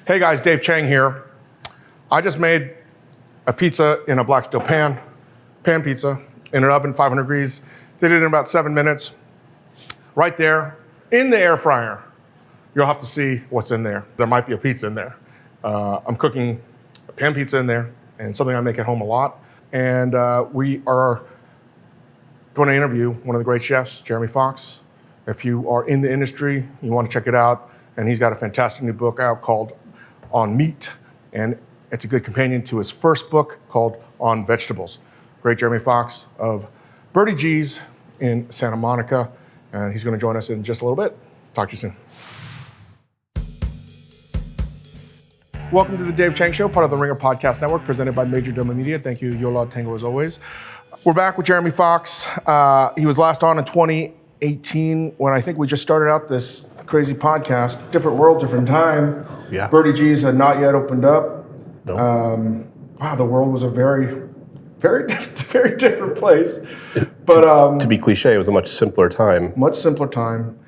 Hey guys, Dave Chang here. I just made a pizza in a black steel pan pizza in an oven, 500 degrees. Did it in about 7 minutes. Right there in the air fryer. You'll have to see what's in there. There might be a pizza in there. I'm cooking a pan pizza in there and something I make at home a lot. And we are going to interview one of the great chefs, Jeremy Fox. If you are in the industry, you want to check it out. And he's got a fantastic new book out called On Meat. And it's a good companion to his first book called On Vegetables. Great Jeremy Fox of Birdie G's in Santa Monica. And he's going to join us in just a little bit. Talk to you soon. Welcome to the Dave Chang Show, part of the Ringer Podcast Network, presented by Major Domo Media. Thank you, Yola Tango, as always. We're back with Jeremy Fox. He was last on in 2018 when I think we just started out this crazy podcast. Different world, different time. Yeah. Birdie G's had not yet opened up. Nope. Wow, the world was a very, very, very different place. But to be cliche, it was a much simpler time. Much simpler time.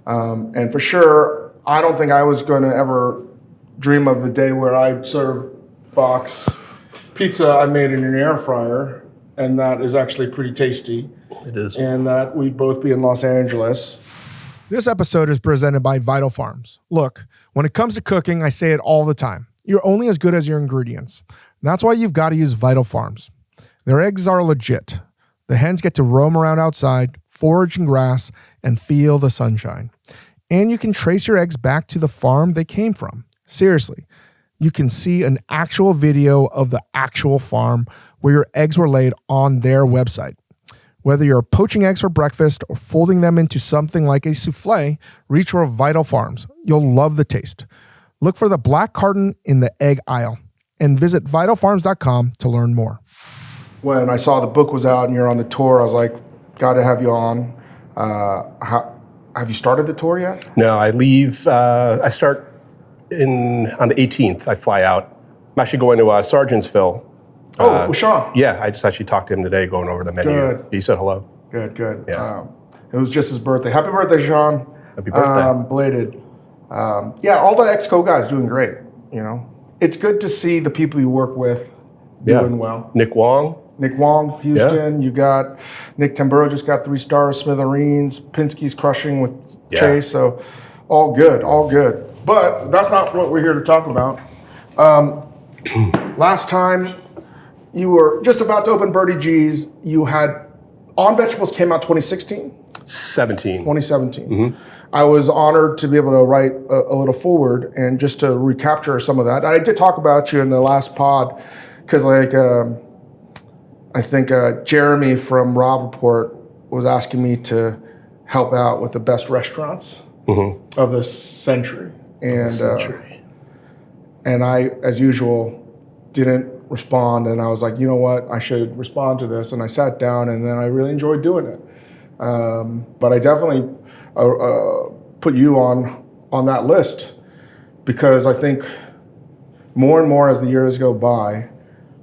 And for sure, I don't think I was going to ever dream of the day where I'd serve Fox pizza I made in an air fryer, and that is actually pretty tasty. It is. And that we'd both be in Los Angeles. This episode is presented by Vital Farms. Look, when it comes to cooking, I say it all the time. You're only as good as your ingredients. That's why you've got to use Vital Farms. Their eggs are legit. The hens get to roam around outside, forage in grass, and feel the sunshine. And you can trace your eggs back to the farm they came from. Seriously, you can see an actual video of the actual farm where your eggs were laid on their website. Whether you're poaching eggs for breakfast or folding them into something like a souffle, reach for Vital Farms. You'll love the taste. Look for the black carton in the egg aisle and visit vitalfarms.com to learn more. When I saw the book was out and you're on the tour, I was like, got to have you on. Have you started the tour yet? No, I leave. I start on the 18th. I fly out. I'm actually going to Sargentsville. With Sean? Yeah, I just actually talked to him today, going over the menu. Good. He said hello. Good. Yeah. It was just his birthday. Happy birthday, Sean. Happy birthday. Belated. All the Exco guys doing great. You know, it's good to see the people you work with doing well. Nick Wong, Houston. You got Nick Tamburo just got 3 stars. Smithereens. Pinsky's crushing with Chase. So all good. But that's not what we're here to talk about. Last time you were just about to open Birdie G's. You had On Vegetables came out 2016? 2017. Mm-hmm. I was honored to be able to write a little forward and just to recapture some of that. I did talk about you in the last pod because I think Jeremy from Rob Report was asking me to help out with the best restaurants of the century. And I, as usual, didn't respond. And I was like, you know what? I should respond to this. And I sat down, and then I really enjoyed doing it. But I definitely put you on that list because I think more and more as the years go by,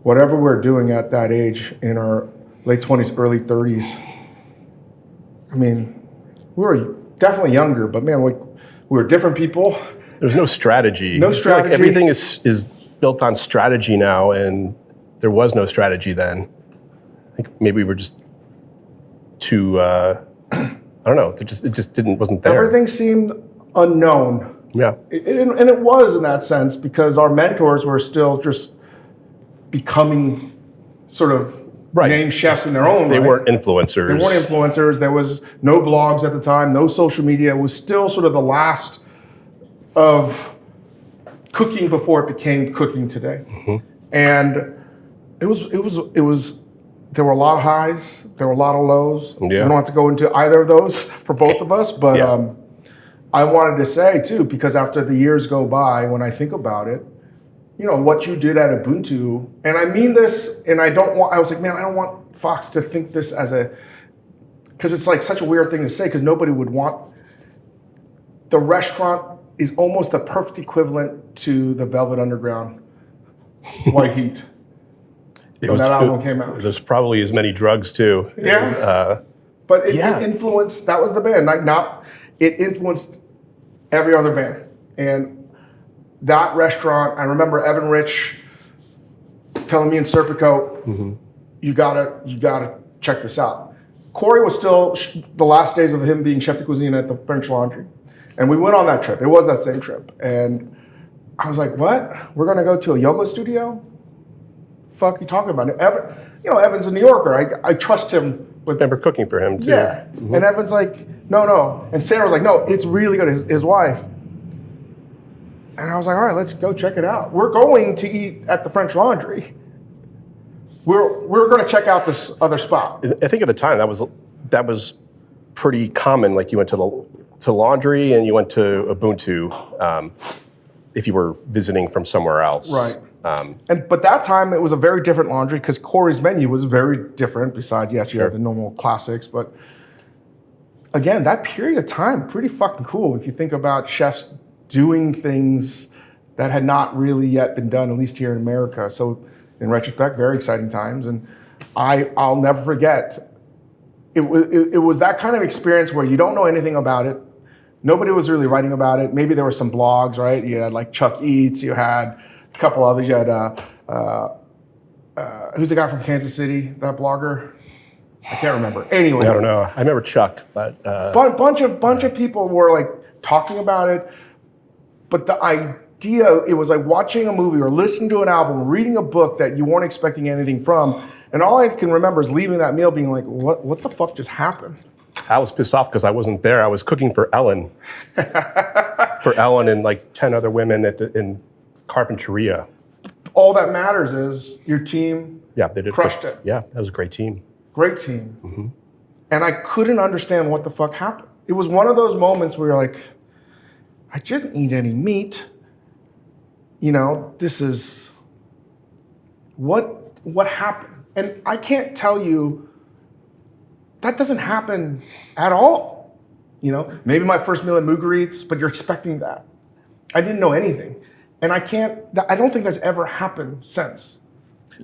whatever we're doing at that age in our late 20s, early 30s, I mean, we were definitely younger, but man, we were different people. There's no strategy. No strategy. Like everything is built on strategy now, and there was no strategy then. I think maybe we were just too, I don't know, it just wasn't there. Everything seemed unknown. Yeah. And it was in that sense because our mentors were still just becoming sort of named chefs in their own They right. weren't influencers. There was no blogs at the time, no social media. It was still sort of the last of cooking before it became cooking today. Mm-hmm. And it was there were a lot of highs, there were a lot of lows. Yeah. We don't have to go into either of those for both of us, but I wanted to say too, because after the years go by, when I think about it, you know, what you did at Ubuntu, and I mean this, and I was like, man, I don't want Fox to think this because it's like such a weird thing to say, because nobody would want, the restaurant is almost a perfect equivalent to the Velvet Underground White Heat. When that album came out. There's probably as many drugs too. Yeah. But it influenced, that was the band. It influenced every other band. And that restaurant, I remember Evan Rich telling me in Serpico, you gotta check this out. Corey was still the last days of him being chef de cuisine at the French Laundry. And we went on that trip. It was that same trip. And I was like, what? We're gonna go to a yoga studio? Fuck you talking about? Evan's a New Yorker. I trust him. I remember cooking for him too. Yeah. And Evan's like, no. And Sarah was like, no, it's really good, his wife. And I was like, all right, let's go check it out. We're going to eat at the French Laundry. We're going to check out this other spot. I think at the time that was pretty common. Like you went to Laundry and you went to Ubuntu if you were visiting from somewhere else. Right. But that time it was a very different Laundry because Corey's menu was very different. Besides, yes, you have the normal classics, but again, that period of time pretty fucking cool if you think about chefs doing things that had not really yet been done, at least here in America. So in retrospect, very exciting times. And I'll never forget, it was that kind of experience where you don't know anything about it. Nobody was really writing about it. Maybe there were some blogs, right? You had like Chuck Eats, you had a couple others. You had, who's the guy from Kansas City, that blogger? I can't remember. Anyway. I don't know. I remember Chuck, but. Bunch of people were like talking about it. But the idea, it was like watching a movie or listening to an album, reading a book that you weren't expecting anything from. And all I can remember is leaving that meal being like, what the fuck just happened? I was pissed off because I wasn't there. I was cooking for Ellen. For Ellen and like 10 other women in Carpinteria. All that matters is your team crushed it. Yeah, that was a great team. Great team. And I couldn't understand what the fuck happened. It was one of those moments where you're like, I didn't eat any meat. This is what happened. And I can't tell you that doesn't happen at all. Maybe my first meal at Mugarit's, but you're expecting that. I didn't know anything. And I don't think that's ever happened since.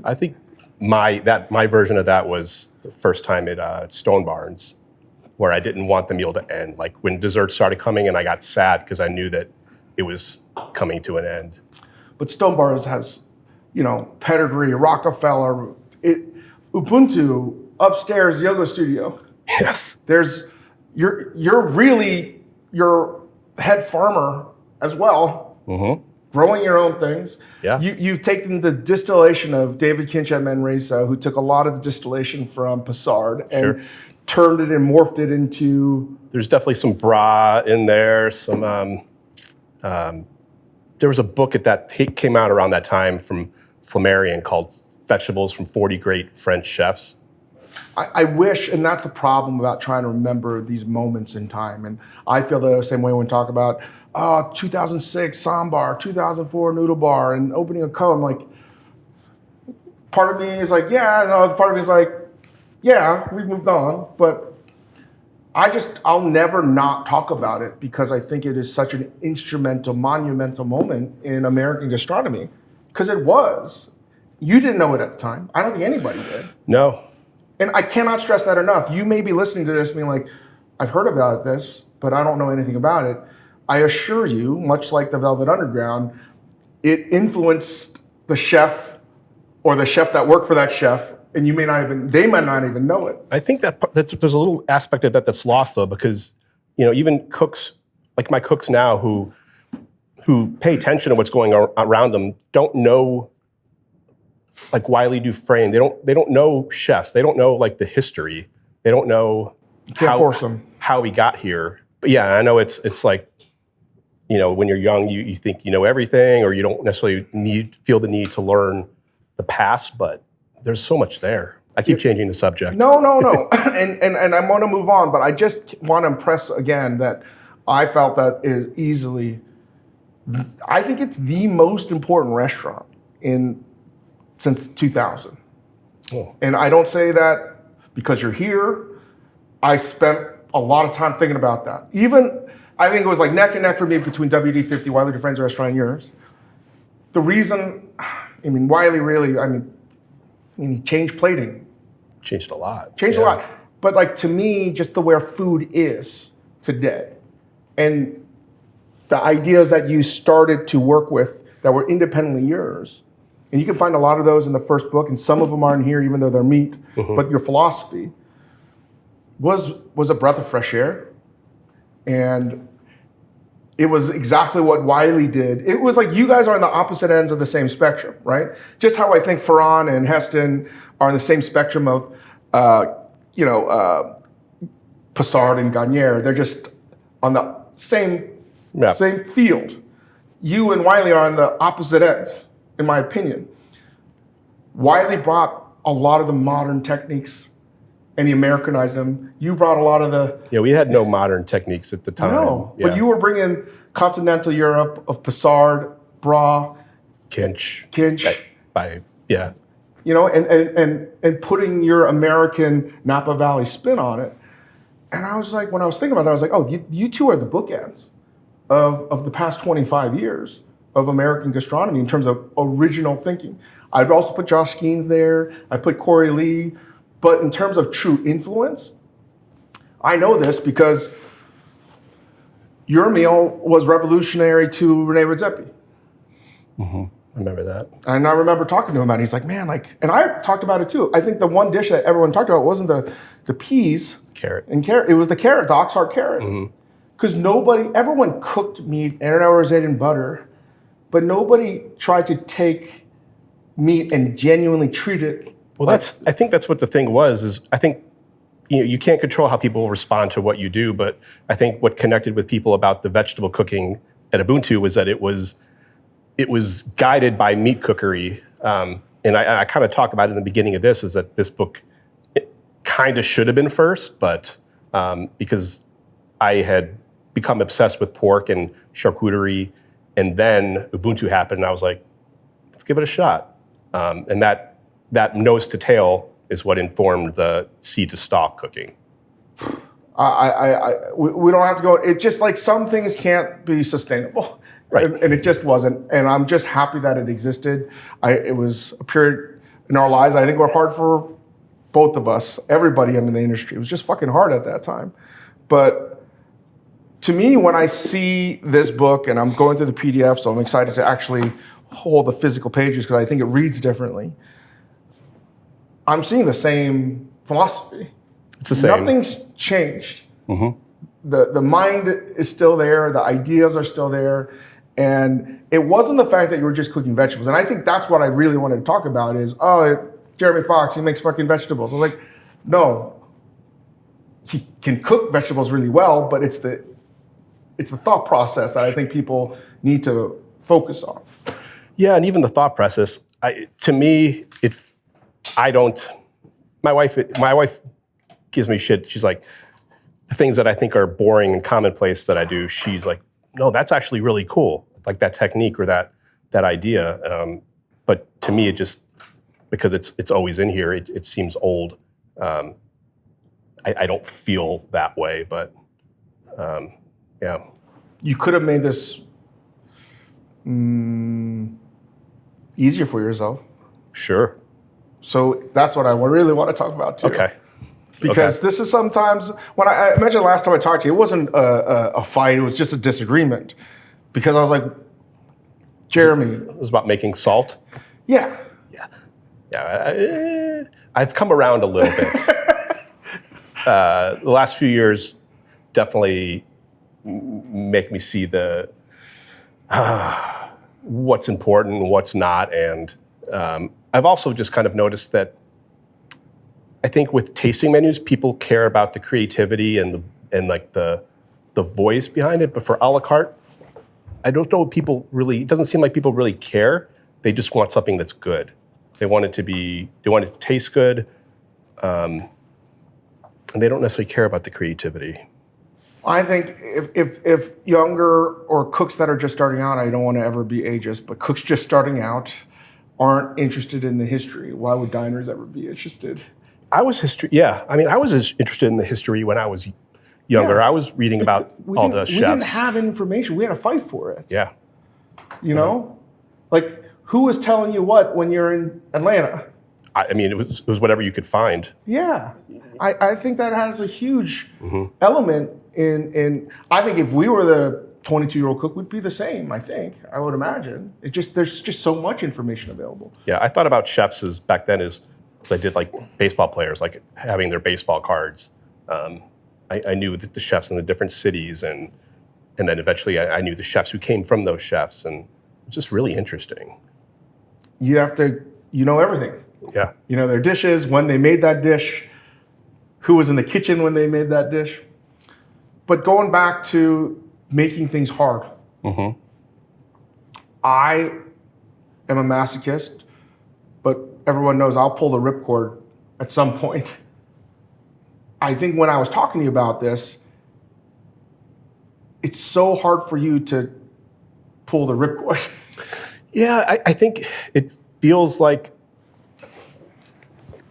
I think my version of that was the first time at Stone Barns, where I didn't want the meal to end. Like when dessert started coming and I got sad because I knew that it was coming to an end. But Stone Barns has, pedigree, Rockefeller, Ubuntu, upstairs yoga studio. Yes. You're really your head farmer as well, growing your own things. Yeah. You've taken the distillation of David Kinchad Manresa, who took a lot of the distillation from Passard and turned it and morphed it into... There's definitely some bra in there, some... there was a book that came out around that time from Flammarion called Vegetables from 40 Great French Chefs. I wish, and that's the problem about trying to remember these moments in time. And I feel the same way when we talk about 2006 Sambar, 2004 Noodle Bar, and opening a co. I'm like, part of me is like, yeah, and the other part of me is like, yeah, we've moved on. But I'll never not talk about it because I think it is such an instrumental, monumental moment in American gastronomy. Because it was. You didn't know it at the time. I don't think anybody did. No. And I cannot stress that enough. You may be listening to this being like, I've heard about this, but I don't know anything about it. I assure you, much like the Velvet Underground, it influenced the chef or the chef that worked for that chef, and they might not even know it. I think there's a little aspect of that that's lost though, because even cooks, like my cooks now who pay attention to what's going on around them, don't know like Wiley Dufresne. They don't know chefs. They don't know like the history. They don't know how we got here. But yeah, I know it's like, when you're young, you think you know everything, or you don't necessarily feel the need to learn the past, but there's so much there. I keep changing the subject. No. and I want to move on, but I just want to impress again that I felt that is easily, I think it's the most important restaurant since 2000. Oh. And I don't say that because you're here. I spent a lot of time thinking about that. I think it was like neck and neck for me between WD-50, Wiley Dufresne's restaurant, and yours. The reason, Wiley really, he changed plating. Changed a lot. A lot. But to me, just the where food is today. And the ideas that you started to work with that were independently yours. And you can find a lot of those in the first book, and some of them aren't here, even though they're meat. But your philosophy was a breath of fresh air. And it was exactly what Wiley did. It was like you guys are on the opposite ends of the same spectrum, right? Just how I think Ferran and Heston are on the same spectrum of, Passard and Gagnère. They're just on the same field. You and Wiley are on the opposite ends, in my opinion. Wiley brought a lot of the modern techniques and he Americanized them. You brought a lot of the... Yeah, we had no modern techniques at the time. No, but you were bringing continental Europe of Passard, Bra, Kinch. You know, and putting your American Napa Valley spin on it. And I was like, when I was thinking about that, I was like, oh, you two are the bookends of the past 25 years of American gastronomy in terms of original thinking. I'd also put Josh Skeens there. I put Corey Lee. But in terms of true influence, I know this because your meal was revolutionary to Rene Redzepi. I remember that. And I remember talking to him about it. He's like, man, and I talked about it too. I think the one dish that everyone talked about wasn't the peas. Carrot. And carrot. It was the carrot, the oxheart carrot. Because everyone cooked meat and it was in butter, but nobody tried to take meat and genuinely treat it. Well, I think that's what the thing was, is I think, you can't control how people respond to what you do, but I think what connected with people about the vegetable cooking at Ubuntu was that it was guided by meat cookery. And I kind of talk about it in the beginning of this, is that this book kind of should have been first, but because I had become obsessed with pork and charcuterie, and then Ubuntu happened, and I was like, let's give it a shot. And that nose to tail is what informed the seed to stalk cooking. We don't have to go. It's just like some things can't be sustainable, right? And it just wasn't. And I'm just happy that it existed. It was a period in our lives I think were hard for both of us, everybody in the industry. It was just fucking hard at that time. But to me, when I see this book, and I'm going through the PDF, so I'm excited to actually hold the physical pages because I think it reads differently. I'm seeing the same philosophy. It's the same. Nothing's changed. The mind is still there. The ideas are still there. And it wasn't the fact that you were just cooking vegetables. And I think that's what I really wanted to talk about is, Jeremy Fox, he makes fucking vegetables. I was like, no, he can cook vegetables really well, but it's the thought process that I think people need to focus on. Yeah, and even the thought process, to me, my wife gives me shit. She's like, the things that I think are boring and commonplace that I do, she's like, no, that's actually really cool. Like that technique or that idea. But to me, it just, because it's always in here, it seems old. I don't feel that way, but yeah. You could have made this easier for yourself. Sure. So that's what I really want to talk about too. Okay. Because this is sometimes, when I mentioned last time I talked to you, it wasn't a fight, it was just a disagreement. Because I was like, Jeremy. It was about making salt? Yeah. I've come around a little bit. The last few years definitely make me see what's important and what's not. And I've also just kind of noticed that I think with tasting menus, people care about the creativity and the voice behind it. But for a la carte, I don't know it doesn't seem like people really care. They just want something that's good. They want it to taste good. And they don't necessarily care about the creativity. I think if younger or cooks that are just starting out, I don't want to ever be ageist, but cooks just starting out aren't interested in the history, why would diners ever be interested? I was interested in the history when I was younger. Yeah. I was reading about all the chefs. We didn't have information. We had to fight for it. Yeah. You know? Like, who was telling you what when you're in Atlanta? It was whatever you could find. Yeah. I think that has a huge element in I think if we were the 22-year-old cook would be the same, I think. I would imagine. There's just so much information available. Yeah, I thought about chefs as back then as I did like baseball players, like having their baseball cards. I knew the chefs in the different cities, and then eventually I knew the chefs who came from those chefs, and it's just really interesting. You know everything. Yeah. You know their dishes, when they made that dish, who was in the kitchen when they made that dish. But going back to making things hard, I am a masochist, but everyone knows I'll pull the ripcord at some point. I think when I was talking to you about this, it's so hard for you to pull the ripcord. Yeah, I think it feels like,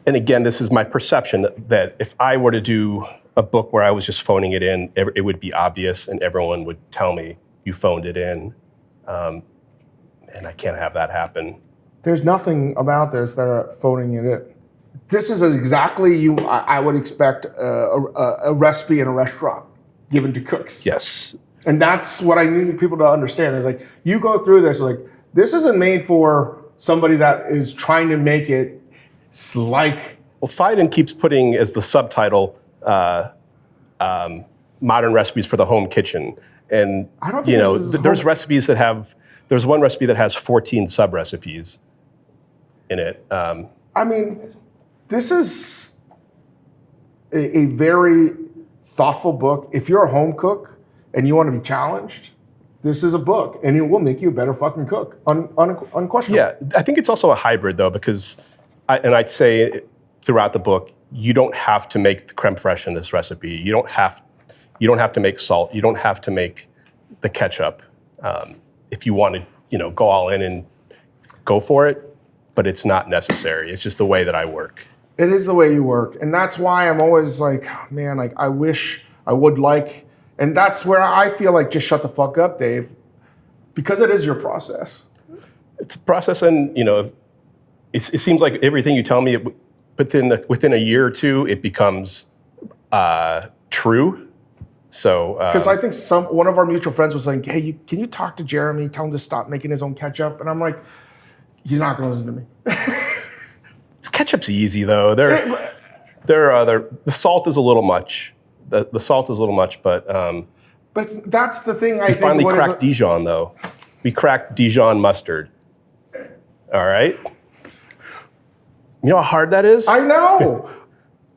and again, this is my perception, that if I were to do a book where I was just phoning it in, it would be obvious and everyone would tell me, you phoned it in. And I can't have that happen. There's nothing about this that are phoning it in. This is exactly I would expect a recipe in a restaurant given to cooks. Yes. And that's what I need people to understand. Is like, you go through this, like, this isn't made for somebody that is trying to make it like... Well, Fiden keeps putting as the subtitle, modern recipes for the home kitchen. And, I don't think there's recipes that have, there's one recipe that has 14 sub-recipes in it. I mean, this is a very thoughtful book. If you're a home cook and you want to be challenged, this is a book, and it will make you a better fucking cook, unquestionably. Yeah, I think it's also a hybrid, though, because, I'd say throughout the book, you don't have to make the creme fraiche in this recipe. You don't have to make salt. You don't have to make the ketchup. If you want to, go all in and go for it, but it's not necessary. It's just the way that I work. It is the way you work, and that's why I'm always like, man, like I wish I would like, and that's where I feel like just shut the fuck up, Dave, because it is your process. It's a process, and it seems like everything you tell me within a year or two, it becomes true. So because I think one of our mutual friends was like, hey, can you talk to Jeremy, tell him to stop making his own ketchup? And I'm like, he's not going to listen to me. Ketchup's easy though. The salt is a little much. The salt is a little much, but that's the thing. I think finally cracked Dijon though. We cracked Dijon mustard. All right. You know how hard that is? I know.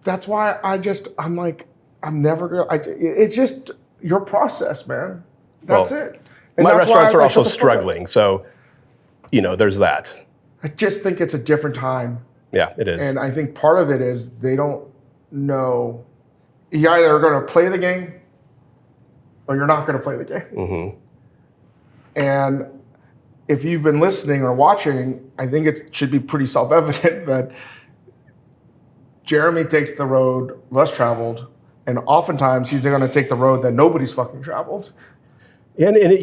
That's why I'm like, I'm never gonna. It's just your process, man. That's it. And my restaurants are like, also struggling, so there's that. I just think it's a different time. Yeah, it is. And I think part of it is they don't know. You either are going to play the game or you're not going to play the game. Mm-hmm. And if you've been listening or watching, I think it should be pretty self-evident that Jeremy takes the road less traveled, and oftentimes he's going to take the road that nobody's fucking traveled. And it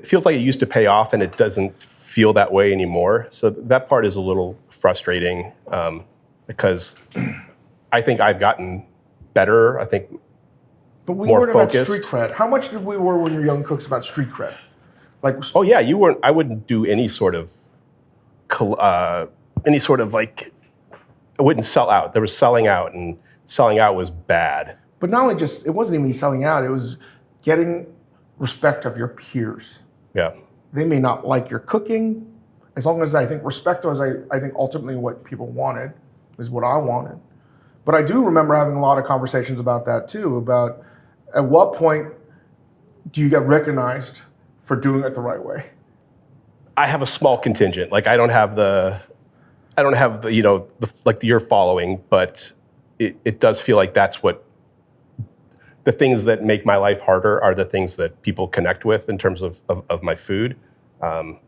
feels like it used to pay off, and it doesn't feel that way anymore. So that part is a little frustrating because I think I've gotten better. I think but we more weren't focused. About street cred. How much did we were when we were young cooks about street cred? Like, oh yeah, you weren't. I wouldn't do any sort of like. I wouldn't sell out. There was selling out, and selling out was bad. But not only it wasn't even selling out. It was getting respect of your peers. Yeah. They may not like your cooking, as long as I think respect was, I think ultimately what people wanted is what I wanted. But I do remember having a lot of conversations about that too, about at what point do you get recognized for doing it the right way? I have a small contingent. Like I don't have the your following, but it does feel like that's what the things that make my life harder are the things that people connect with in terms of my food. And,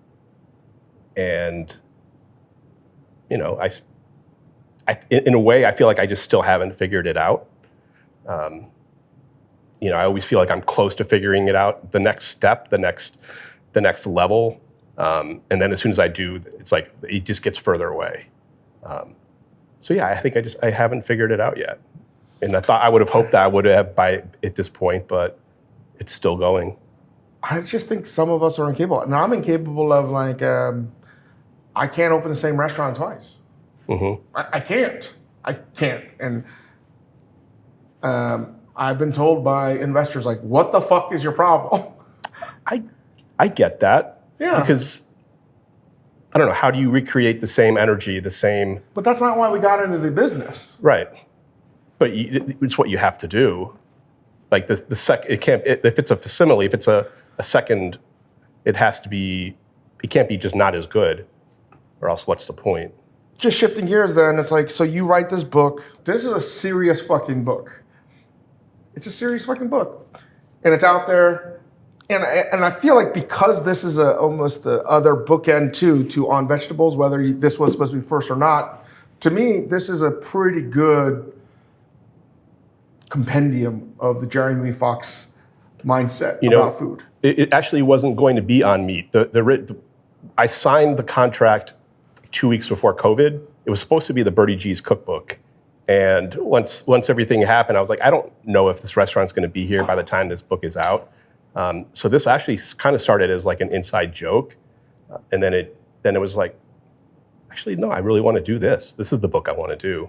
in a way, I feel like I just still haven't figured it out. I always feel like I'm close to figuring it out. The next step, the next level. And then as soon as I do, it's like, it just gets further away. So yeah, I think I haven't figured it out yet. And I thought I would have hoped that I would have by at this point, but it's still going. I just think some of us are incapable. Now, I'm incapable of like, I can't open the same restaurant twice. Mm-hmm. I can't. And I've been told by investors like, what the fuck is your problem? I get that. Yeah. Because, I don't know, how do you recreate the same energy, the same... But that's not why we got into the business. Right. But it's what you have to do. Like if it's a facsimile, if it's a second, it can't be just not as good, or else what's the point? Just shifting gears then, it's like, so you write this book. This is a serious fucking book. It's a serious fucking book. And it's out there. And I feel like because this is almost the other bookend to On Vegetables, whether this was supposed to be first or not, to me, this is a pretty good compendium of the Jeremy Fox mindset about food. It actually wasn't going to be on meat. I signed the contract 2 weeks before COVID. It was supposed to be the Birdie G's cookbook. And once everything happened, I was like, I don't know if this restaurant's going to be here by the time this book is out. So this actually kind of started as like an inside joke. And then it was like, actually, no, I really want to do this. This is the book I want to do.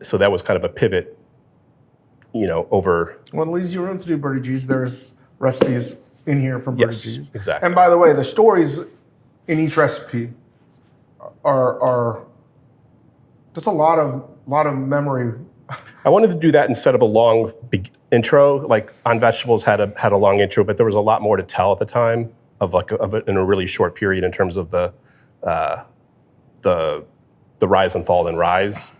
So that was kind of a pivot, over. Well, it leaves you room to do Birdie G's. There's recipes in here from Birdie G's. Yes, exactly. And by the way, the stories in each recipe are just a lot of memory. I wanted to do that instead of a long big intro. Like On Vegetables had a long intro, but there was a lot more to tell at the time in a really short period in terms of the rise and fall and rise.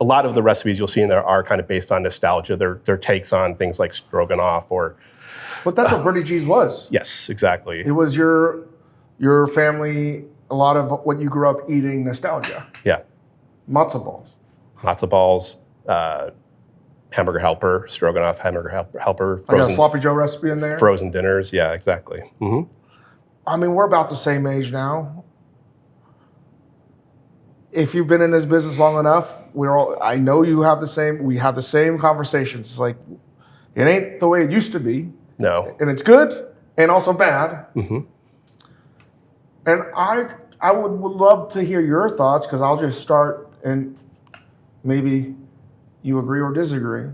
A lot of the recipes you'll see in there are kind of based on nostalgia. They're takes on things like stroganoff or. But that's what Birdie G's was. Yes, exactly. It was your family. A lot of what you grew up eating, nostalgia. Yeah. Matzo balls. Matzo balls, hamburger helper, stroganoff, hamburger helper. I got a sloppy Joe recipe in there. Frozen dinners, yeah, exactly. Mm-hmm. I mean, we're about the same age now. If you've been in this business long enough, I know we have the same conversations. It's like, it ain't the way it used to be. No. And it's good and also bad. Mm-hmm. And I would love to hear your thoughts, because I'll just start and maybe you agree or disagree.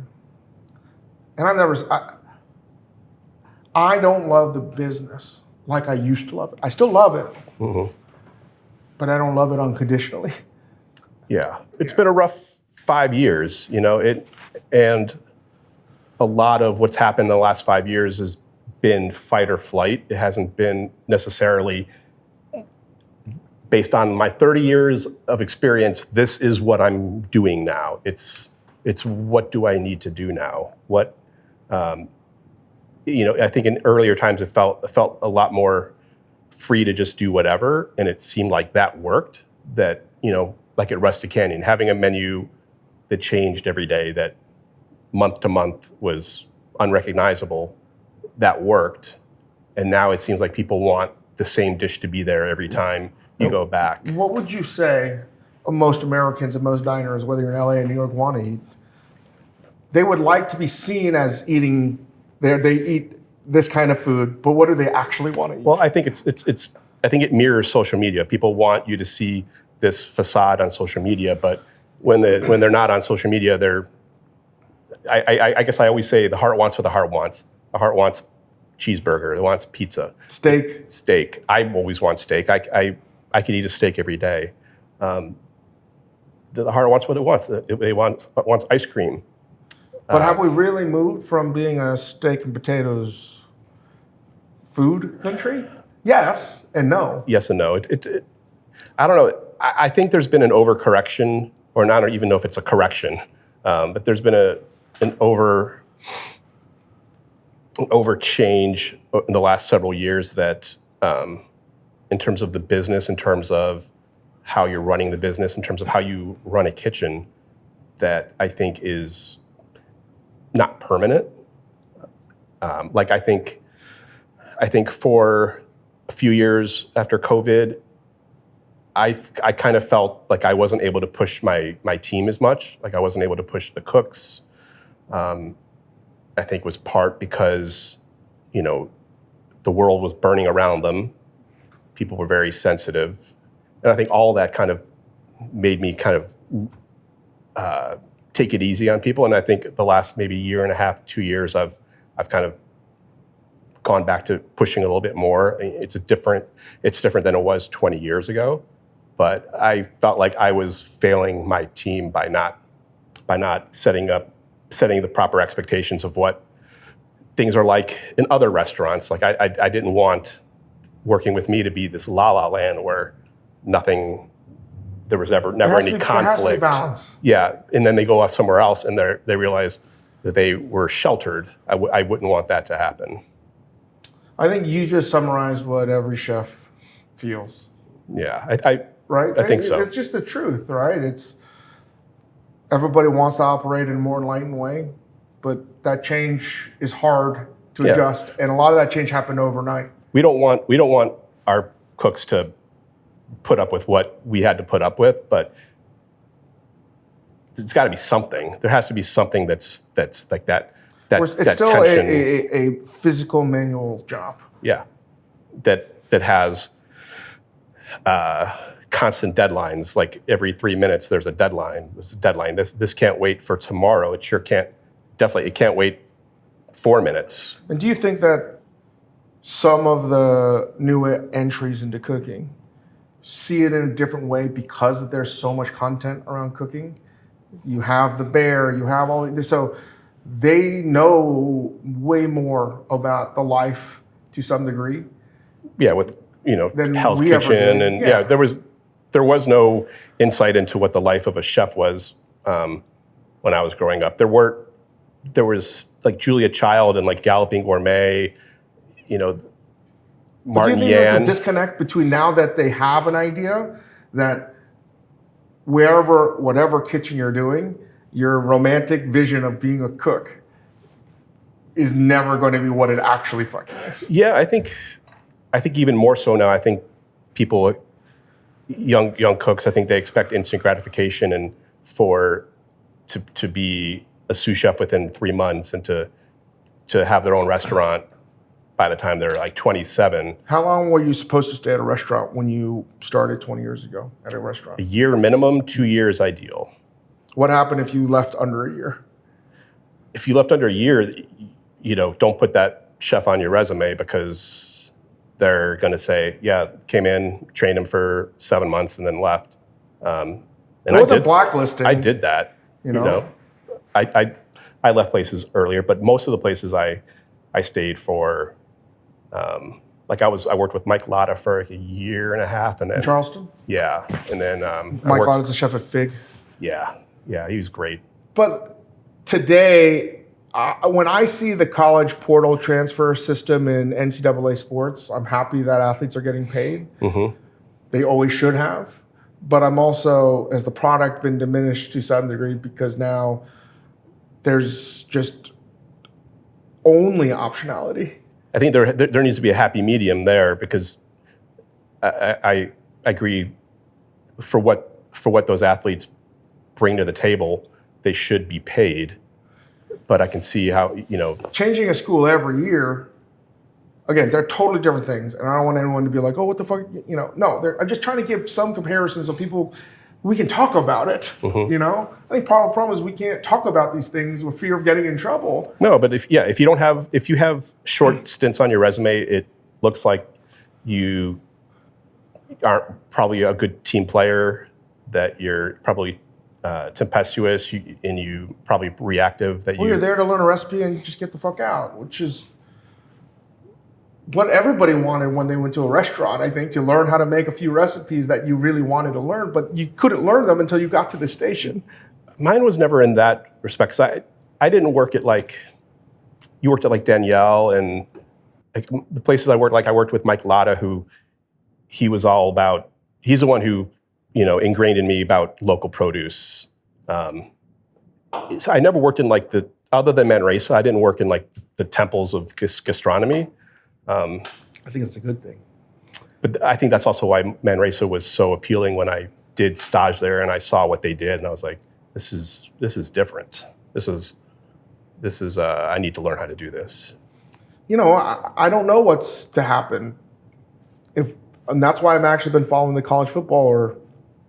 And I don't love the business like I used to love it. I still love it, mm-hmm. but I don't love it unconditionally. Yeah, it's been a rough 5 years, and a lot of what's happened in the last 5 years has been fight or flight. It hasn't been necessarily based on my 30 years of experience. This is what I'm doing now. It's what do I need to do now? What, I think in earlier times it felt a lot more free to just do whatever, and it seemed like that worked. That, like at Rusty Canyon, having a menu that changed every day, that month to month was unrecognizable, that worked. And now it seems like people want the same dish to be there every time you go back. What would you say most Americans and most diners, whether you're in LA or New York, want to eat? They would like to be seen as eating, they eat this kind of food, but what do they actually want to eat? Well, I think I think it mirrors social media. People want you to see this facade on social media, but when they're not on social media, I guess I always say the heart wants what the heart wants. The heart wants cheeseburger. It wants pizza. Steak. I always want steak. I could eat a steak every day. The heart wants what it wants. It wants ice cream. But have we really moved from being a steak and potatoes food country? Yes and no. Yes and no. I don't know. I think there's been an overcorrection, or not even know if it's a correction, but there's been an over change in the last several years that, in terms of the business, in terms of how you're running the business, in terms of how you run a kitchen, that I think is not permanent. I think for a few years after COVID, I kind of felt like I wasn't able to push my team as much. Like I wasn't able to push the cooks. I think was part because, the world was burning around them. People were very sensitive. And I think all that kind of made me kind of take it easy on people. And I think the last maybe year and a half, 2 years, I've kind of gone back to pushing a little bit more. It's different than it was 20 years ago. But I felt like I was failing my team by not setting the proper expectations of what things are like in other restaurants. Like I didn't want working with me to be this la-la land where there was never any conflict. There has to be balance. Yeah, and then they go off somewhere else and they realize that they were sheltered. I wouldn't want that to happen. I think you just summarized what every chef feels. Yeah, right? I think so. It's just the truth, right? It's everybody wants to operate in a more enlightened way, but that change is hard to adjust, and a lot of that change happened overnight. We don't want our cooks to put up with what we had to put up with, but it's got to be something. There has to be something that's like that. It's still tension. a physical manual job. Yeah, that has constant deadlines. Like every 3 minutes, there's a deadline. There's a deadline. This can't wait for tomorrow. It sure can't. Definitely, it can't wait 4 minutes. And do you think that some of the new entries into cooking see it in a different way because there's so much content around cooking? You have the bear, you have all this, so they know way more about the life to some degree. Yeah, with Hell's Kitchen, and there was no insight into what the life of a chef was when I was growing up. There was like Julia Child and like Galloping Gourmet, Martin Do you think Yan. there's a disconnect between now that they have an idea that whatever kitchen you're doing, your romantic vision of being a cook is never going to be what it actually fucking is? Yeah, I think even more so now. I think people, young cooks, I think they expect instant gratification and to be a sous chef within 3 months and to have their own restaurant by the time they're like 27. How long were you supposed to stay at a restaurant when you started 20 years ago at a restaurant? A year minimum, 2 years ideal. What happened if you left under a year? If you left under a year, don't put that chef on your resume because they're going to say, yeah, came in, trained him for 7 months and then left. And it wasn't blacklisting. I did that. I left places earlier, but most of the places I stayed for, I worked with Mike Lotta for like a year and a half, and then in Charleston. Yeah, and then Mike Lotta's the chef at Fig. Yeah, he was great. But today, when I see the college portal transfer system in NCAA sports, I'm happy that athletes are getting paid. Mm-hmm. They always should have. But I'm also, has the product been diminished to some degree because now there's just only optionality? I think there needs to be a happy medium there because I agree for what those athletes bring to the table, they should be paid. But I can see how, changing a school every year, again, they're totally different things. And I don't want anyone to be like, oh, what the fuck? No, I'm just trying to give some comparisons so we can talk about it. Mm-hmm. I think part of the problem is we can't talk about these things with fear of getting in trouble. No, but if you have short stints on your resume, it looks like you aren't probably a good team player, that you're probably tempestuous and you probably reactive. You're there to learn a recipe and just get the fuck out, which is what everybody wanted when they went to a restaurant, I think, to learn how to make a few recipes that you really wanted to learn, but you couldn't learn them until you got to the station. Mine was never in that respect, because I didn't work at you worked at like Danielle, and like the places I worked with Mike Lotta, who he's the one who, ingrained in me about local produce. So I never worked in other than Manresa, I didn't work in the temples of gastronomy. I think it's a good thing. But I think that's also why Manresa was so appealing when I did stage there and I saw what they did, and I was like, this is different. This is this is I need to learn how to do this. I don't know what's to happen. And that's why I've actually been following the college football or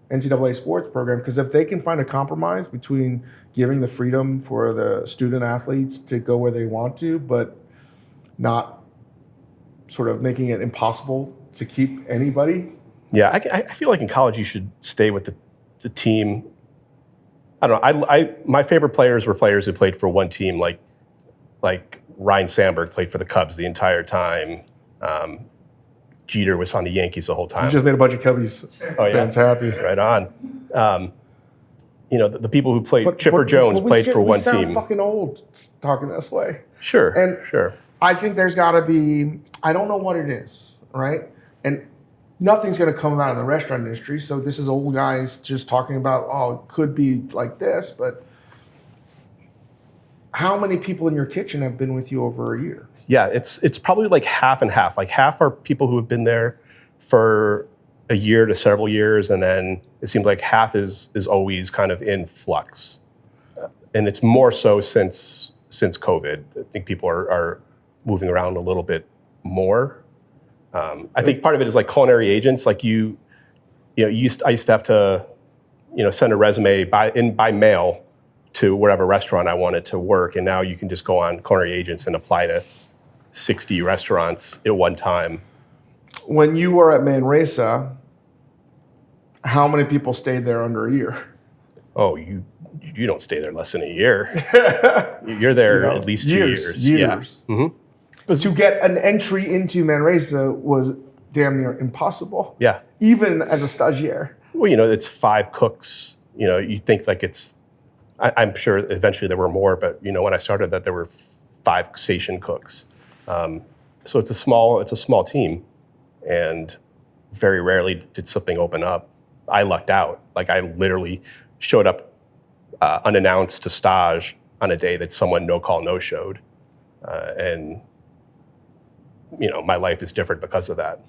NCAA sports program, because if they can find a compromise between giving the freedom for the student athletes to go where they want to, but not sort of making it impossible to keep anybody. Yeah, I feel like in college you should stay with the team. I don't know. My favorite players were players who played for one team, like Ryan Sandberg played for the Cubs the entire time. Jeter was on the Yankees the whole time. You just made a bunch of Cubbies fans happy. Right on. The people who played, Chipper Jones played for one team. We sound fucking old talking this way. Sure. I think there's got to be, I don't know what it is, right? And nothing's going to come out of the restaurant industry, so this is old guys just talking about, it could be like this, but how many people in your kitchen have been with you over a year? Yeah, it's probably like half and half. Like half are people who have been there for a year to several years, and then it seems like half is always kind of in flux. And it's more so since COVID. I think people are moving around a little bit more. I think part of it is like culinary agents. Like I used to have to, send a resume by mail to whatever restaurant I wanted to work, and now you can just go on culinary agents and apply to 60 restaurants at one time. When you were at Manresa, how many people stayed there under a year? Oh, you don't stay there less than a year. You're there at least 2 years. Yeah. Mm-hmm. To get an entry into Manresa was damn near impossible. Yeah. Even as a stagiaire. Well, it's 5 cooks. You think like I'm sure eventually there were more, but when I started that there were 5 station cooks. So it's a small team, and very rarely did something open up. I lucked out. Like I literally showed up unannounced to stage on a day that someone no-showed. And my life is different because of that.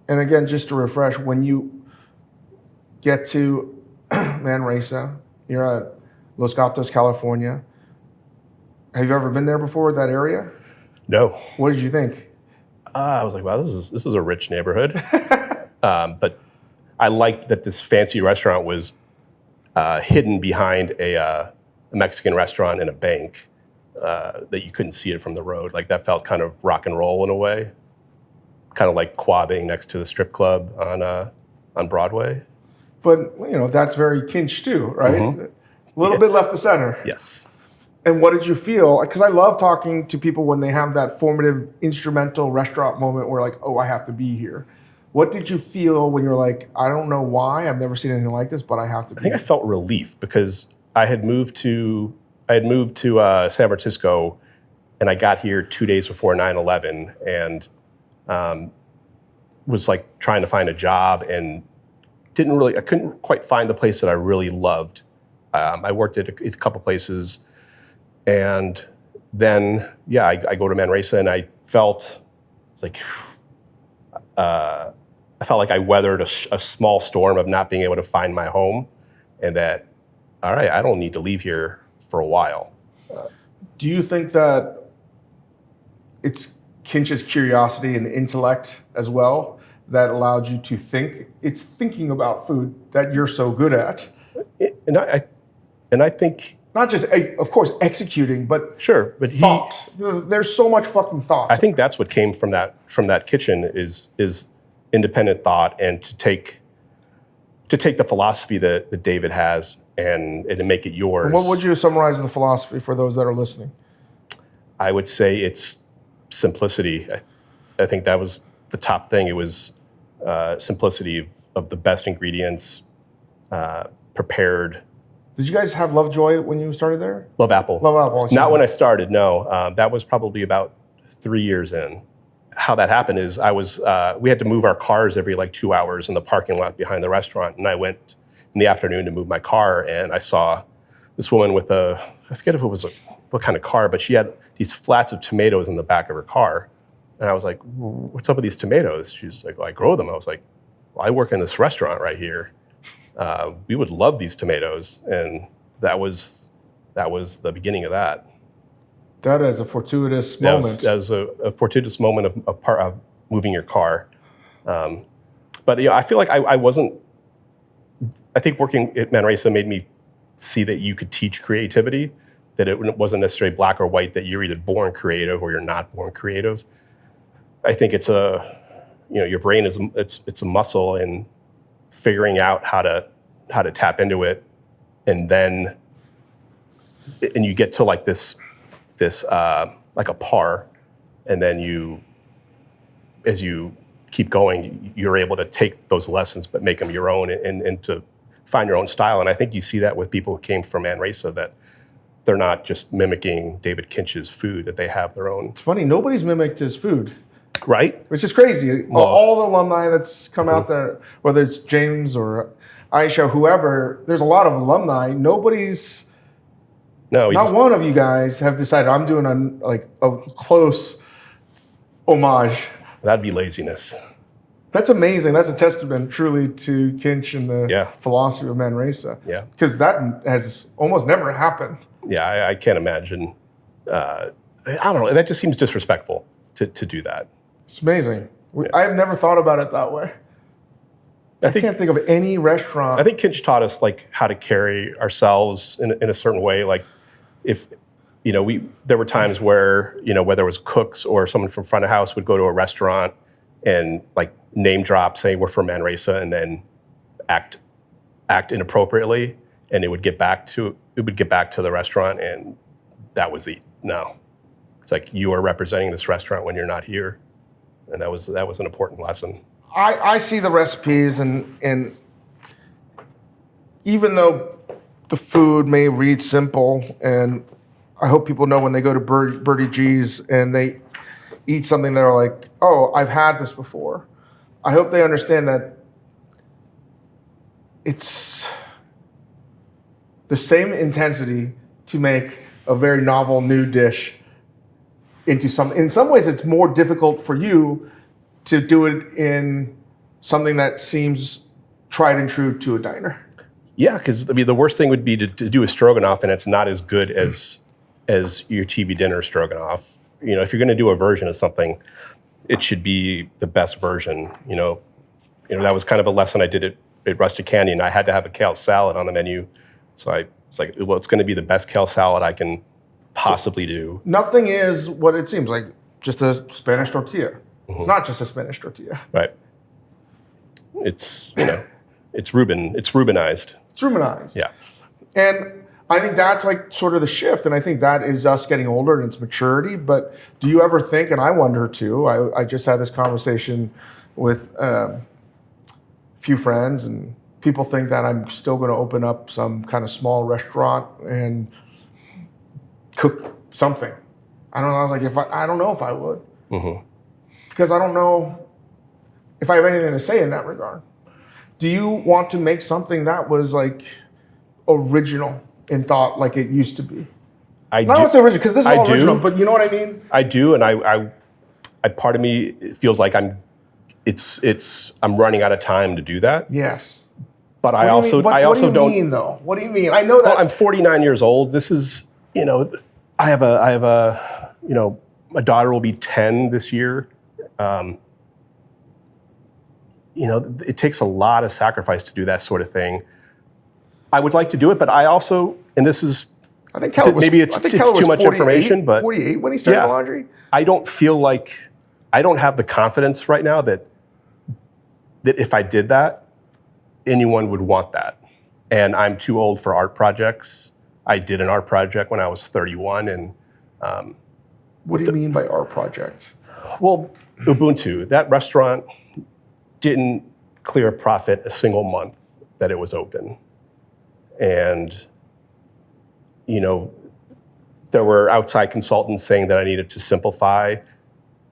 And again, just to refresh, when you get to Manresa, you're at Los Gatos, California. Have you ever been there before, that area? No. What did you think? I was like, wow, this is a rich neighborhood. But I liked that this fancy restaurant was hidden behind a Mexican restaurant and a bank, that you couldn't see it from the road. Like that felt kind of rock and roll in a way, kind of like quabbing next to the strip club on Broadway. But that's very Kinch too, right? Mm-hmm. A little bit left to center. Yes. And what did you feel? Because I love talking to people when they have that formative instrumental restaurant moment where like, I have to be here. What did you feel when you're like, I don't know why, I've never seen anything like this, but I have to be I think here. I felt relief because I had moved to San Francisco, and I got here 2 days before 9/11, and was like trying to find a job and I couldn't quite find the place that I really loved. I worked at a couple places, and then I go to Manresa, and I felt like I weathered a small storm of not being able to find my home, and that, all right, I don't need to leave here for a while. Do you think that it's Kinch's curiosity and intellect as well that allowed you to think? It's thinking about food that you're so good at. And I think not just, of course, executing, but sure, but thought. There's so much fucking thought. I think that's what came from that kitchen is independent thought, and to take the philosophy that David has and to make it yours. And what would you summarize the philosophy for those that are listening? I would say it's simplicity. I think that was the top thing. It was simplicity of the best ingredients, prepared. Did you guys have Lovejoy when you started there? Love Apple. Love Apple. Not when I started, no. That was probably about 3 years in. How that happened is we had to move our cars every 2 hours in the parking lot behind the restaurant. And I went in the afternoon to move my car, and I saw this woman with I forget if it was what kind of car, but she had these flats of tomatoes in the back of her car. And I was like, what's up with these tomatoes? She's like, well, I grow them. I was like, well, I work in this restaurant right here. We would love these tomatoes. And that was the beginning of that. That is a fortuitous That moment. was a fortuitous moment of moving your car. But I feel like I wasn't. I think working at Manresa made me see that you could teach creativity. That it wasn't necessarily black or white. That you're either born creative or you're not born creative. I think it's your brain is it's a muscle, and figuring out how to tap into it, and you get to like this like a par, and then as you keep going, you're able to take those lessons but make them your own and to find your own style. And I think you see that with people who came from Manresa, that they're not just mimicking David Kinch's food, that they have their own. It's funny, nobody's mimicked his food. Right? Which is crazy. Well, all the alumni that's come out there, whether it's James or Aisha, whoever, there's a lot of alumni. Not one of you guys have decided I'm doing a close homage. That'd be laziness. That's amazing. That's a testament truly to Kinch and the philosophy of Manresa. Yeah. Because that has almost never happened. Yeah, I can't imagine. I don't know. That just seems disrespectful to do that. It's amazing. I've never thought about it that way. I can't think of any restaurant. I think Kinch taught us like how to carry ourselves in a certain way. Like if, there were times where, whether it was cooks or someone from front of house would go to a restaurant and like name drop, say we're from Manresa, and then act inappropriately, and it would get back to the restaurant, and that was no. It's like, you are representing this restaurant when you're not here. And that was an important lesson. I see the recipes, and even though the food may read simple, and I hope people know when they go to Birdie G's and they eat something, they're like, oh, I've had this before. I hope they understand that it's the same intensity to make a very novel new dish into some. In some ways, it's more difficult for you to do it in something that seems tried and true to a diner. Yeah, because the worst thing would be to do a stroganoff and it's not as good as your TV dinner stroganoff. If you're going to do a version of something, it should be the best version. That was kind of a lesson I did at Rustic Canyon. I had to have a kale salad on the menu, so it's like, well, it's going to be the best kale salad I can possibly do. Nothing is what it seems like, just a Spanish tortilla. Mm-hmm. It's not just a Spanish tortilla. Right. It's it's Rubenized. It's Rubenized. Yeah. And I think that's like sort of the shift, and I think that is us getting older and it's maturity. But do you ever think, and I wonder too, I just had this conversation with a few friends, and people think that I'm still going to open up some kind of small restaurant and cook something. I don't know. I was like, I don't know if I would. Mm-hmm. Because I don't know if I have anything to say in that regard. Do you want to make something that was like original in thought, like it used to be? I don't want to say original, because this is all original, but you know what I mean? I do, and I part of me feels like I'm running out of time to do that. Yes. But I also don't. What do you mean, though? What do you mean? I know that. Well, I'm 49 years old. This is, I have a my daughter will be 10 this year. It takes a lot of sacrifice to do that sort of thing. I would like to do it, but I also, and this is, I think Keller was, maybe it's too much information, but 48 when he started laundry. I don't feel like, I don't have the confidence right now that if I did that, anyone would want that. And I'm too old for art projects. I did an art project when I was 31, and what do you mean by art projects? Well, Ubuntu, that restaurant didn't clear a profit a single month that it was open. And, there were outside consultants saying that I needed to simplify,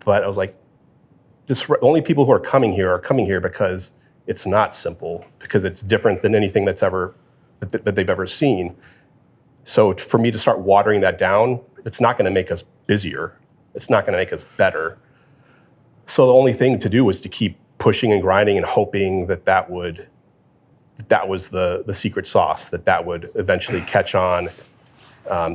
but I was like, only people who are coming here because it's not simple, because it's different than anything that they've ever seen. So for me to start watering that down, it's not going to make us busier. It's not going to make us better. So the only thing to do was to keep pushing and grinding and hoping that was the secret sauce, that would eventually catch on.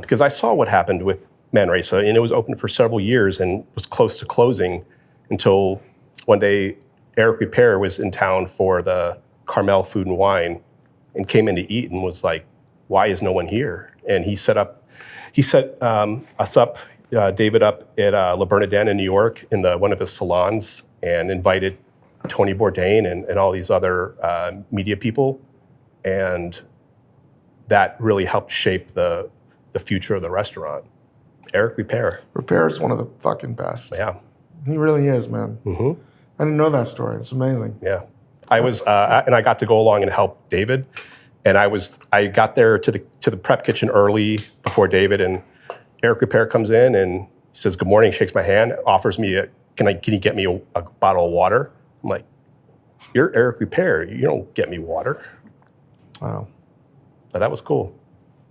Because I saw what happened with Manresa, and it was open for several years and was close to closing until one day Eric Repair was in town for the Carmel Food and Wine and came in to eat and was like, why is no one here? And he set us up, David up at Le Bernardin in New York in one of his salons and invited Tony Bourdain and all these other media people. And that really helped shape the future of the restaurant. Eric Repair. Repair is one of the fucking best. Yeah. He really is, man. Mm-hmm. I didn't know that story. It's amazing. Yeah. I was, and I got to go along and help David. And I got there to the prep kitchen early before David, and Eric Repair comes in and says, good morning, shakes my hand, offers me can you get me a bottle of water? I'm like, you're Eric Repair. You don't get me water. Wow. But that was cool.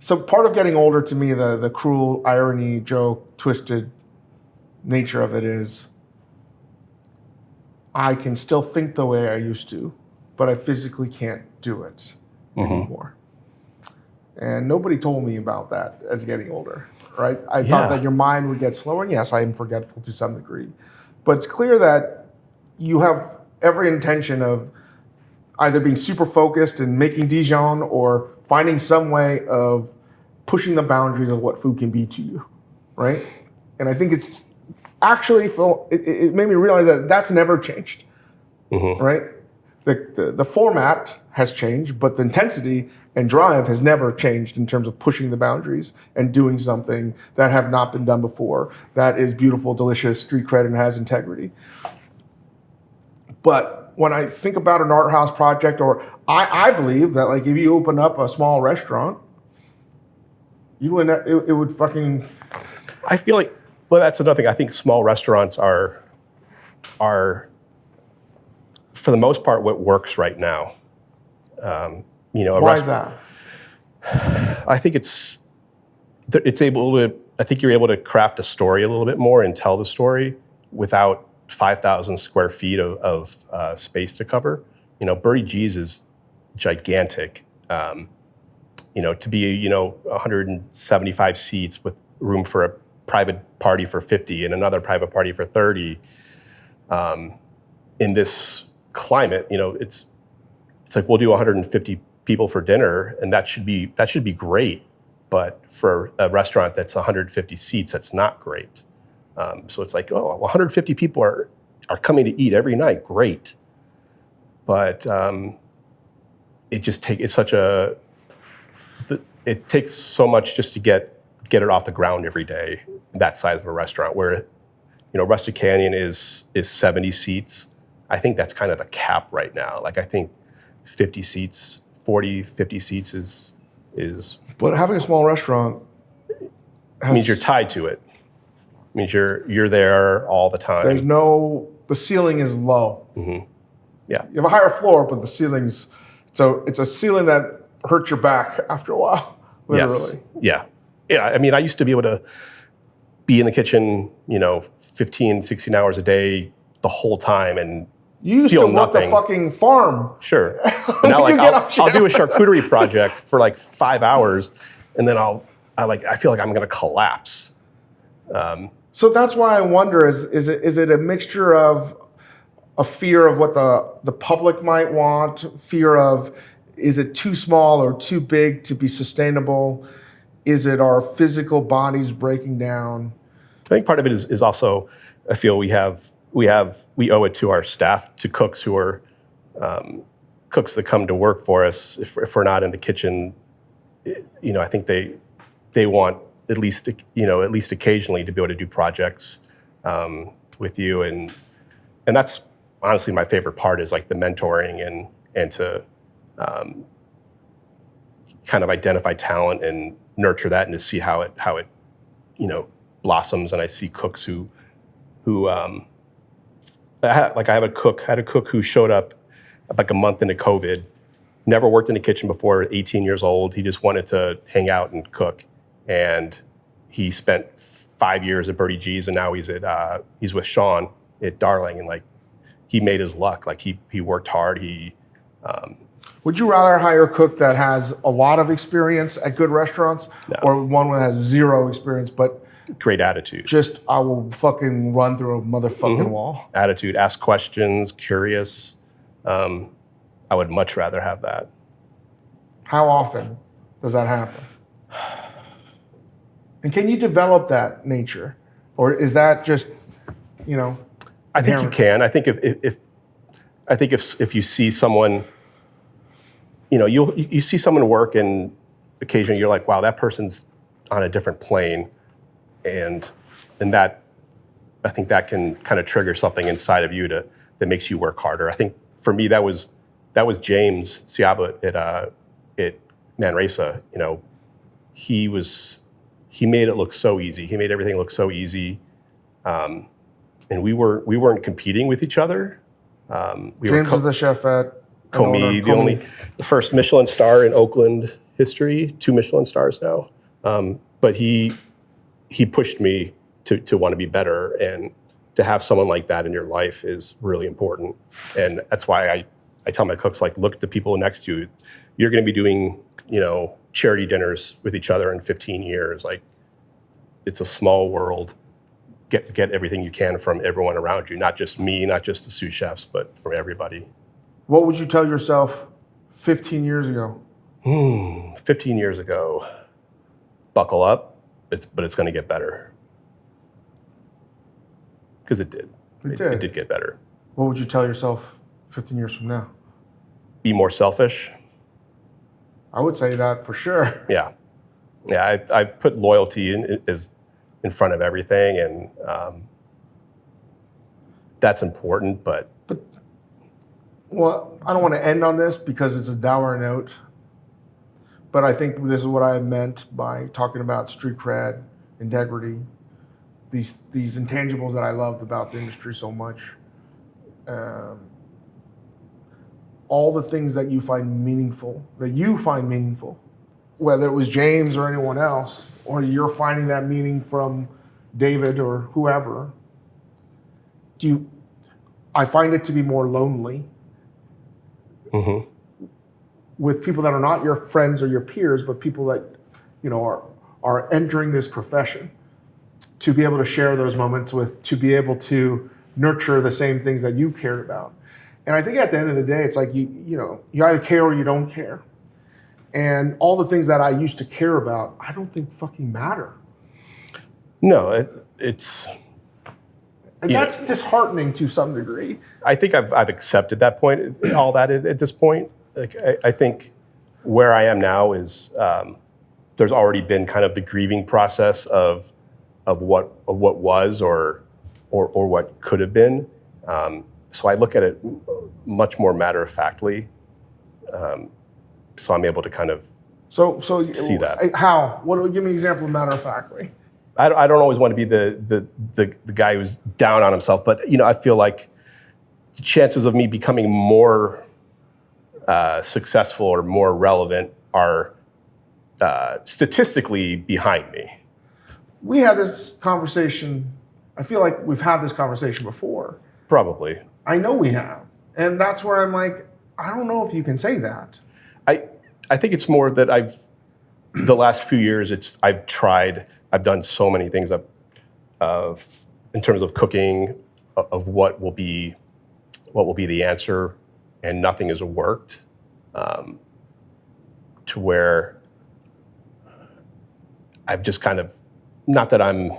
So part of getting older to me, the cruel irony, joke, twisted nature of it is I can still think the way I used to, but I physically can't do it anymore. And nobody told me about that as getting older, right? I thought that your mind would get slower. And yes, I am forgetful to some degree. But it's clear that you have every intention of either being super focused and making Dijon or finding some way of pushing the boundaries of what food can be to you, right? And I think it's actually, it made me realize that that's never changed, right? The format has changed, but the intensity and drive has never changed in terms of pushing the boundaries and doing something that have not been done before, that is beautiful, delicious, street cred, and has integrity. But when I think about an art house project, or I believe that like if you open up a small restaurant, it would fucking... I feel like, well, that's another thing. I think small restaurants are for the most part what works right now. Why is that? I think I think you're able to craft a story a little bit more and tell the story without 5,000 square feet of space to cover. Birdie G's is gigantic. To be 175 seats with room for a private party for 50 and another private party for 30. In this climate, it's like we'll do 150 people for dinner, and that should be great. But for a restaurant that's 150 seats, that's not great. So it's like, 150 people are coming to eat every night, great. But it takes so much just to get it off the ground every day, that size of a restaurant, where Rustic Canyon is 70 seats. I think that's kind of the cap right now. Like I think 50 seats, 40, 50 seats is. But having a small restaurant means you're tied to it. Means you're there all the time. The ceiling is low. Mm-hmm. Yeah. You have a higher floor, but the ceiling's, so it's a ceiling that hurts your back after a while, literally. Yes. Yeah. I mean, I used to be able to be in the kitchen, 15, 16 hours a day the whole time and you used to work the fucking farm. Sure. Now, I'll do a charcuterie project for like 5 hours, and then I feel like I'm going to collapse. So that's why I wonder: is it a mixture of a fear of what the public might want, fear of is it too small or too big to be sustainable? Is it our physical bodies breaking down? I think part of it is also I feel we owe it to our staff, to cooks who are cooks that come to work for us. If we're not in the kitchen, I think they want at least occasionally to be able to do projects with you, and that's honestly my favorite part is like the mentoring and to kind of identify talent and nurture that and to see how it blossoms. And I see cooks who I had a cook who showed up like a month into COVID, never worked in a kitchen before, 18 years old. He just wanted to hang out and cook. And he spent 5 years at Birdie G's, and now he's with Sean at Darling, and like he made his luck. Like he worked hard. Would you rather hire a cook that has a lot of experience at good restaurants or one that has zero experience but Great attitude. Just, I will fucking run through a motherfucking wall. Attitude, ask questions, curious. I would much rather have that. How often does that happen? And can you develop that nature? Or is that just, I think you can. I think if you see someone, you see someone work, and occasionally you're like, wow, that person's on a different plane, and that, I think that can kind of trigger something inside of you that makes you work harder. I think for me that was James Ciaba at Manresa. He made it look so easy. He made everything look so easy, and we weren't competing with each other. James is the chef at Comey, the first Michelin star in Oakland history, 2 Michelin stars now. But he pushed me to want to be better, and to have someone like that in your life is really important. And that's why I tell my cooks, like, look at the people next to you. You're going to be doing, charity dinners with each other in 15 years. Like, it's a small world. Get everything you can from everyone around you, not just me, not just the sous chefs, but from everybody. What would you tell yourself 15 years ago? 15 years ago, buckle up, but it's going to get better. Because it did. It did get better. What would you tell yourself 15 years from now? Be more selfish. I would say that for sure. Yeah. I put loyalty in front of everything, and that's important. But well, I don't want to end on this because it's a dour note. But I think this is what I meant by talking about street cred, integrity, these intangibles that I loved about the industry so much. All the things that you find meaningful, whether it was James or anyone else, or you're finding that meaning from David or whoever, I find it to be more lonely with people that are not your friends or your peers, but people that are entering this profession, to be able to share those moments with, to be able to nurture the same things that you cared about. And I think at the end of the day, it's like you either care or you don't care. And all the things that I used to care about, I don't think fucking matter. No, it's... And that's disheartening to some degree. I think I've accepted that point, all that at this point. Like, I think where I am now is there's already been kind of the grieving process of what was or what could have been. So I look at it much more matter-of-factly. So I'm able to kind of see that. How? Give me an example of matter-of-factly. I don't always want to be the guy who's down on himself, but I feel like the chances of me becoming more successful or more relevant are statistically behind me. We had this conversation. I feel like we've had this conversation before. Probably. I know we have. And that's where I'm like, I don't know if you can say that. I think it's more that the last few years, I've done so many things in terms of cooking, of what will be the answer, and nothing has worked, to where I've just kind of, not that I'm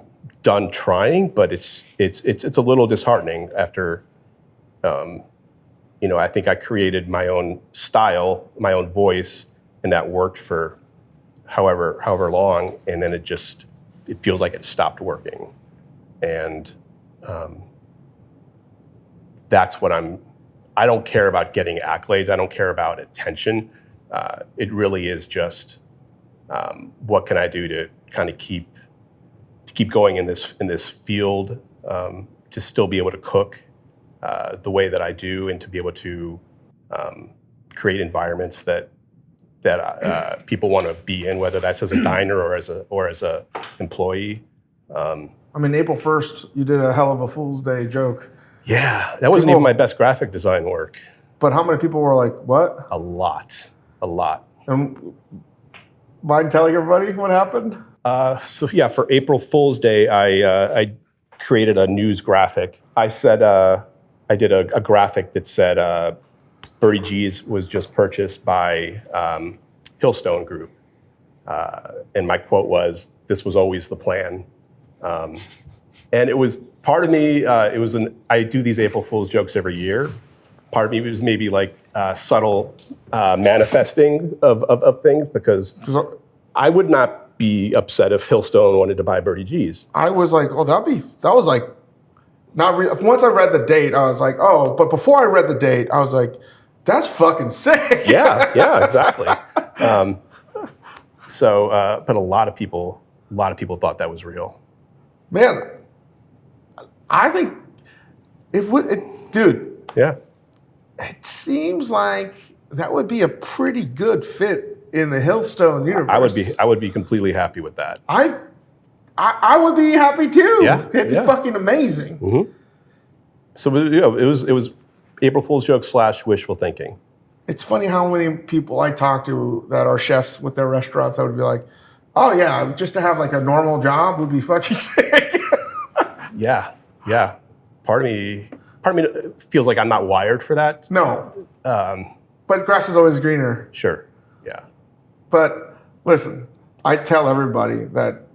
done trying, but it's a little disheartening after, I think I created my own style, my own voice, and that worked for however long, and then it feels like it stopped working. And that's what I don't care about getting accolades. I don't care about attention. It really is just, what can I do to kind of keep going in this field, to still be able to cook the way that I do, and to be able to create environments that people want to be in, whether that's as a diner or as a employee. April 1st, you did a hell of a Fool's Day joke. Yeah, that wasn't even my best graphic design work. But how many people were like, what? A lot. And mind telling everybody what happened? So yeah, for April Fool's Day, I created a news graphic. I said I did a graphic that said Birdie G's was just purchased by Hillstone Group, and my quote was, "This was always the plan." And it was part of me. I do these April Fool's jokes every year. Part of me was maybe like subtle manifesting of things, because I would not be upset if Hillstone wanted to buy Birdie G's. I was like, oh, that was like, once I read the date, I was like, oh, but before I read the date, I was like, that's fucking sick. Yeah, exactly. But a lot of people thought that was real. Man, I think dude. Yeah. It seems like that would be a pretty good fit in the Hillstone universe. I would be completely happy with that. I would be happy too. Yeah, It'd be fucking amazing. Mm-hmm. So it was April Fool's joke / wishful thinking. It's funny how many people I talk to that are chefs with their restaurants that would be like, oh yeah, just to have like a normal job would be fucking sick. Yeah. Part of me feels like I'm not wired for that. No. But grass is always greener. Sure. Yeah. But listen, I tell everybody that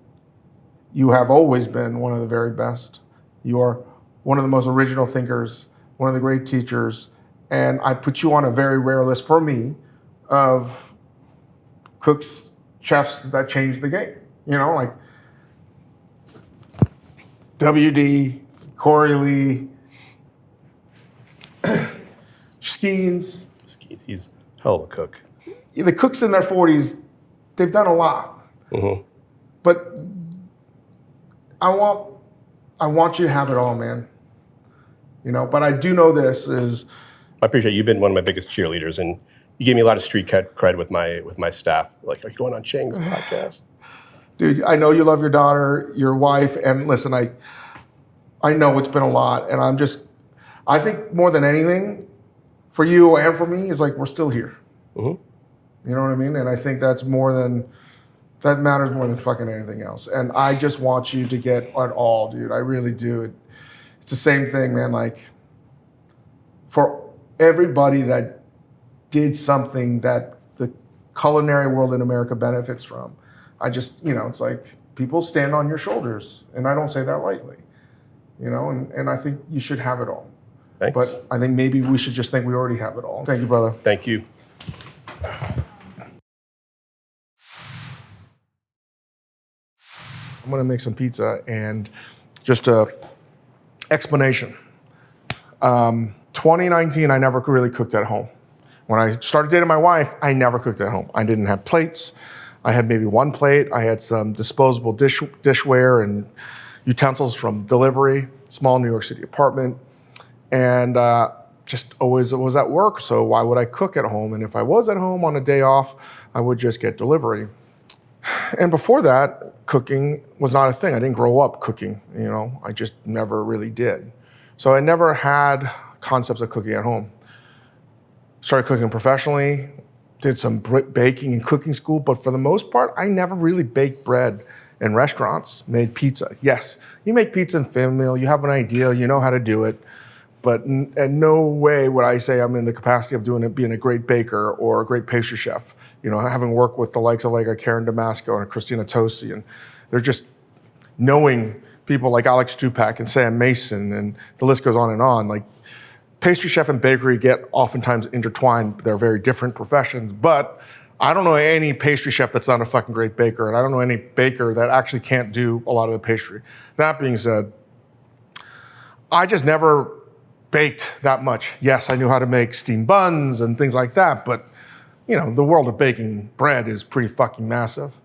you have always been one of the very best. You are one of the most original thinkers, one of the great teachers, and I put you on a very rare list for me of cooks, chefs that changed the game. You know, like WD, Corey Lee, Skeens. He's a hell of a cook. The cooks in their 40s, they've done a lot. Mm-hmm. But I want you to have it all, man. You know, but I do know this is... I appreciate you've been one of my biggest cheerleaders, and you gave me a lot of street cred with my staff. Like, are you going on Chang's podcast? Dude, I know you love your daughter, your wife, and listen, I know it's been a lot, and I think more than anything, for you and for me, is like we're still here. Mm-hmm. You know what I mean? And I think that matters more than fucking anything else. And I just want you to get it all, dude. I really do. It's the same thing, man. Like, for everybody that did something that the culinary world in America benefits from, it's like people stand on your shoulders. And I don't say that lightly. You know, and I think you should have it all. Thanks. But I think maybe we should just think we already have it all. Thank you, brother. Thank you. I'm going to make some pizza, and just a explanation. 2019, I never really cooked at home. When I started dating my wife, I never cooked at home. I didn't have plates. I had maybe one plate. I had some disposable dishware and utensils from delivery, small New York City apartment, and just always was at work, so why would I cook at home? And if I was at home on a day off, I would just get delivery. And before that, cooking was not a thing. I didn't grow up cooking, you know. I just never really did. So I never had concepts of cooking at home. Started cooking professionally, did some baking and cooking school, but for the most part, I never really baked bread in restaurants, made pizza. Yes, you make pizza in family meal, you have an idea, you know how to do it, but in no way would I say I'm in the capacity of doing it, being a great baker or a great pastry chef. You know, having worked with the likes of like a Karen Damasco and a Christina Tosi, and they're just knowing people like Alex Stupak and Sam Mason, and the list goes on and on. Like, pastry chef and bakery get oftentimes intertwined. They're very different professions, but I don't know any pastry chef that's not a fucking great baker, and I don't know any baker that actually can't do a lot of the pastry. That being said, I just never baked that much. Yes, I knew how to make steamed buns and things like that, but you know, the world of baking bread is pretty fucking massive.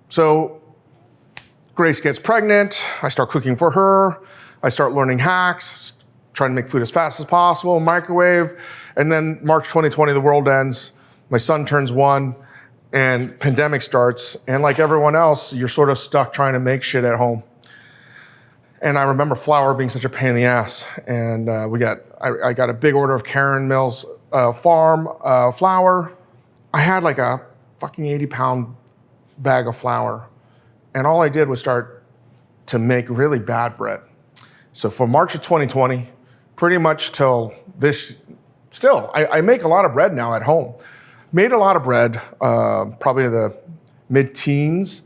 So Grace gets pregnant. I start cooking for her. I start learning hacks, trying to make food as fast as possible, microwave. And then March 2020, the world ends. My son turns 1 and pandemic starts. And like everyone else, you're sort of stuck trying to make shit at home. And I remember flour being such a pain in the ass. And I got a big order of Karen Mills farm flour. I had like a fucking 80-pound bag of flour. And all I did was start to make really bad bread. So from March of 2020, pretty much till this, still, I make a lot of bread now at home. Made a lot of bread, probably in the mid-teens,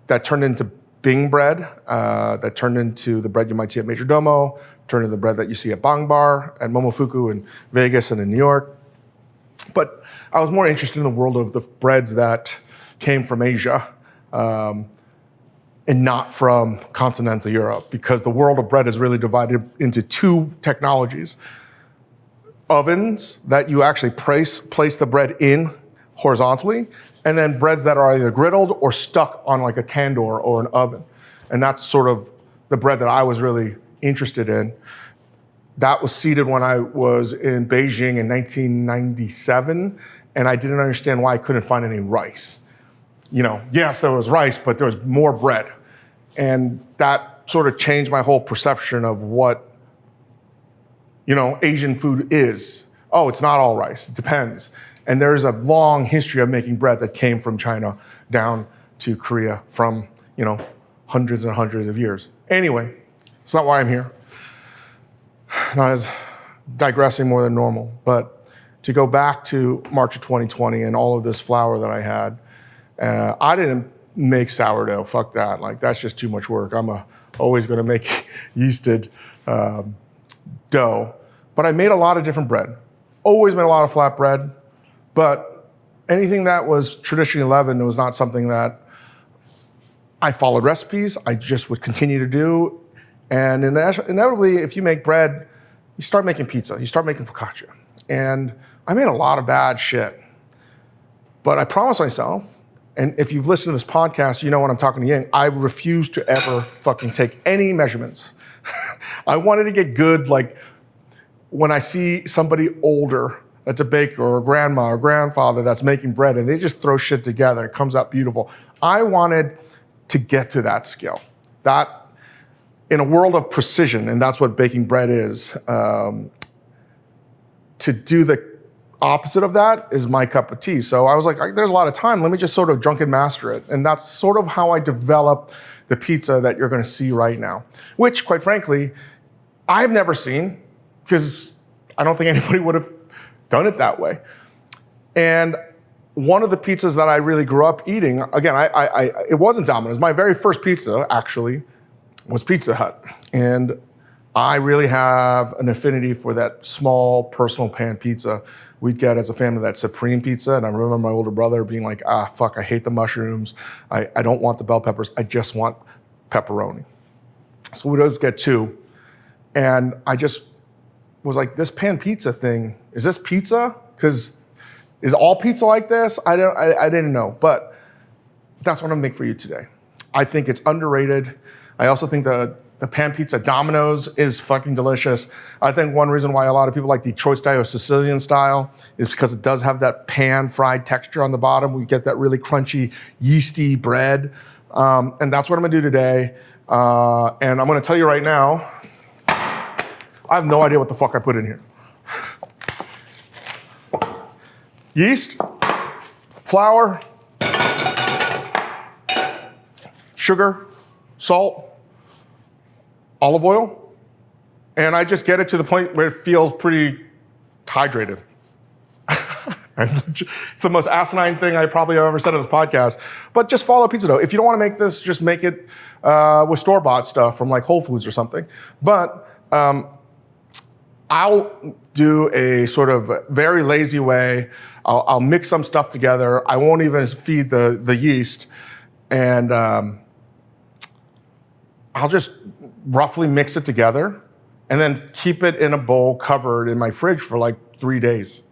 that turned into Bing bread, that turned into the bread you might see at Major Domo, turned into the bread that you see at Bang Bar, at Momofuku in Vegas and in New York. But I was more interested in the world of the breads that came from Asia, and not from continental Europe, because the world of bread is really divided into two technologies. Ovens that you actually place the bread in horizontally, and then breads that are either griddled or stuck on like a tandoor or an oven. And that's sort of the bread that I was really interested in. That was seeded when I was in Beijing in 1997, and I didn't understand why I couldn't find any rice. Yes, there was rice, but there was more bread. And that sort of changed my whole perception of what, Asian food is. Oh, it's not all rice, it depends. And there's a long history of making bread that came from China down to Korea from, hundreds and hundreds of years. Anyway, it's not why I'm here. Not as digressing more than normal, but to go back to March of 2020 and all of this flour that I had, I didn't make sourdough. Fuck that. Like, that's just too much work. I'm always going to make yeasted dough. But I made a lot of different bread. Always made a lot of flatbread. But anything that was traditionally leavened was not something that I followed recipes. I just would continue to do. And inevitably, if you make bread, you start making pizza. You start making focaccia. And I made a lot of bad shit. But I promised myself, and if you've listened to this podcast, you know when I'm talking to Yang, I refuse to ever fucking take any measurements. I wanted to get good, like when I see somebody older that's a baker or a grandma or grandfather that's making bread and they just throw shit together, it comes out beautiful. I wanted to get to that skill. That, in a world of precision, and that's what baking bread is, to do the opposite of that is my cup of tea. So I was like, there's a lot of time. Let me just sort of drunken master it. And that's sort of how I developed the pizza that you're going to see right now, which, quite frankly, I've never seen, because I don't think anybody would have done it that way. And one of the pizzas that I really grew up eating, again, it wasn't Domino's. My very first pizza, actually, was Pizza Hut. And I really have an affinity for that small personal pan pizza. We'd get as a family that supreme pizza, and I remember my older brother being like, fuck, I hate the mushrooms. I don't want the bell peppers. I just want pepperoni. So we'd always get two. And I just was like, this pan pizza thing, is this pizza? Because is all pizza like this? I didn't know, but that's what I'm gonna make for you today. I think it's underrated. I also think the pan pizza Domino's is fucking delicious. I think one reason why a lot of people like Detroit style or Sicilian style is because it does have that pan fried texture on the bottom. We get that really crunchy, yeasty bread. And that's what I'm gonna do today. And I'm gonna tell you right now, I have no idea what the fuck I put in here. Yeast, flour, sugar, salt, olive oil, and I just get it to the point where it feels pretty hydrated. It's the most asinine thing I probably have ever said on this podcast, but just follow pizza dough. If you don't want to make this, just make it with store-bought stuff from like Whole Foods or something. But I'll do a sort of very lazy way. I'll mix some stuff together. I won't even feed the yeast, and I'll just roughly mix it together and then keep it in a bowl covered in my fridge for like 3 days.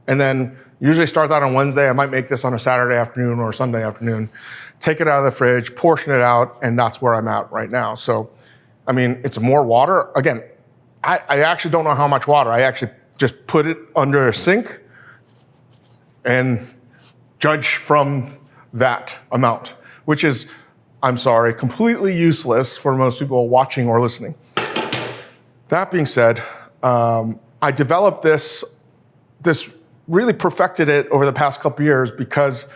And then usually start that on Wednesday. I might make this on a Saturday afternoon or Sunday afternoon. Take it out of the fridge, portion it out, and that's where I'm at right now. So, I mean, it's more water. Again, I actually don't know how much water. I actually just put it under a sink and judge from that amount, which is, I'm sorry, completely useless for most people watching or listening. That being said, I developed this really perfected it over the past couple years because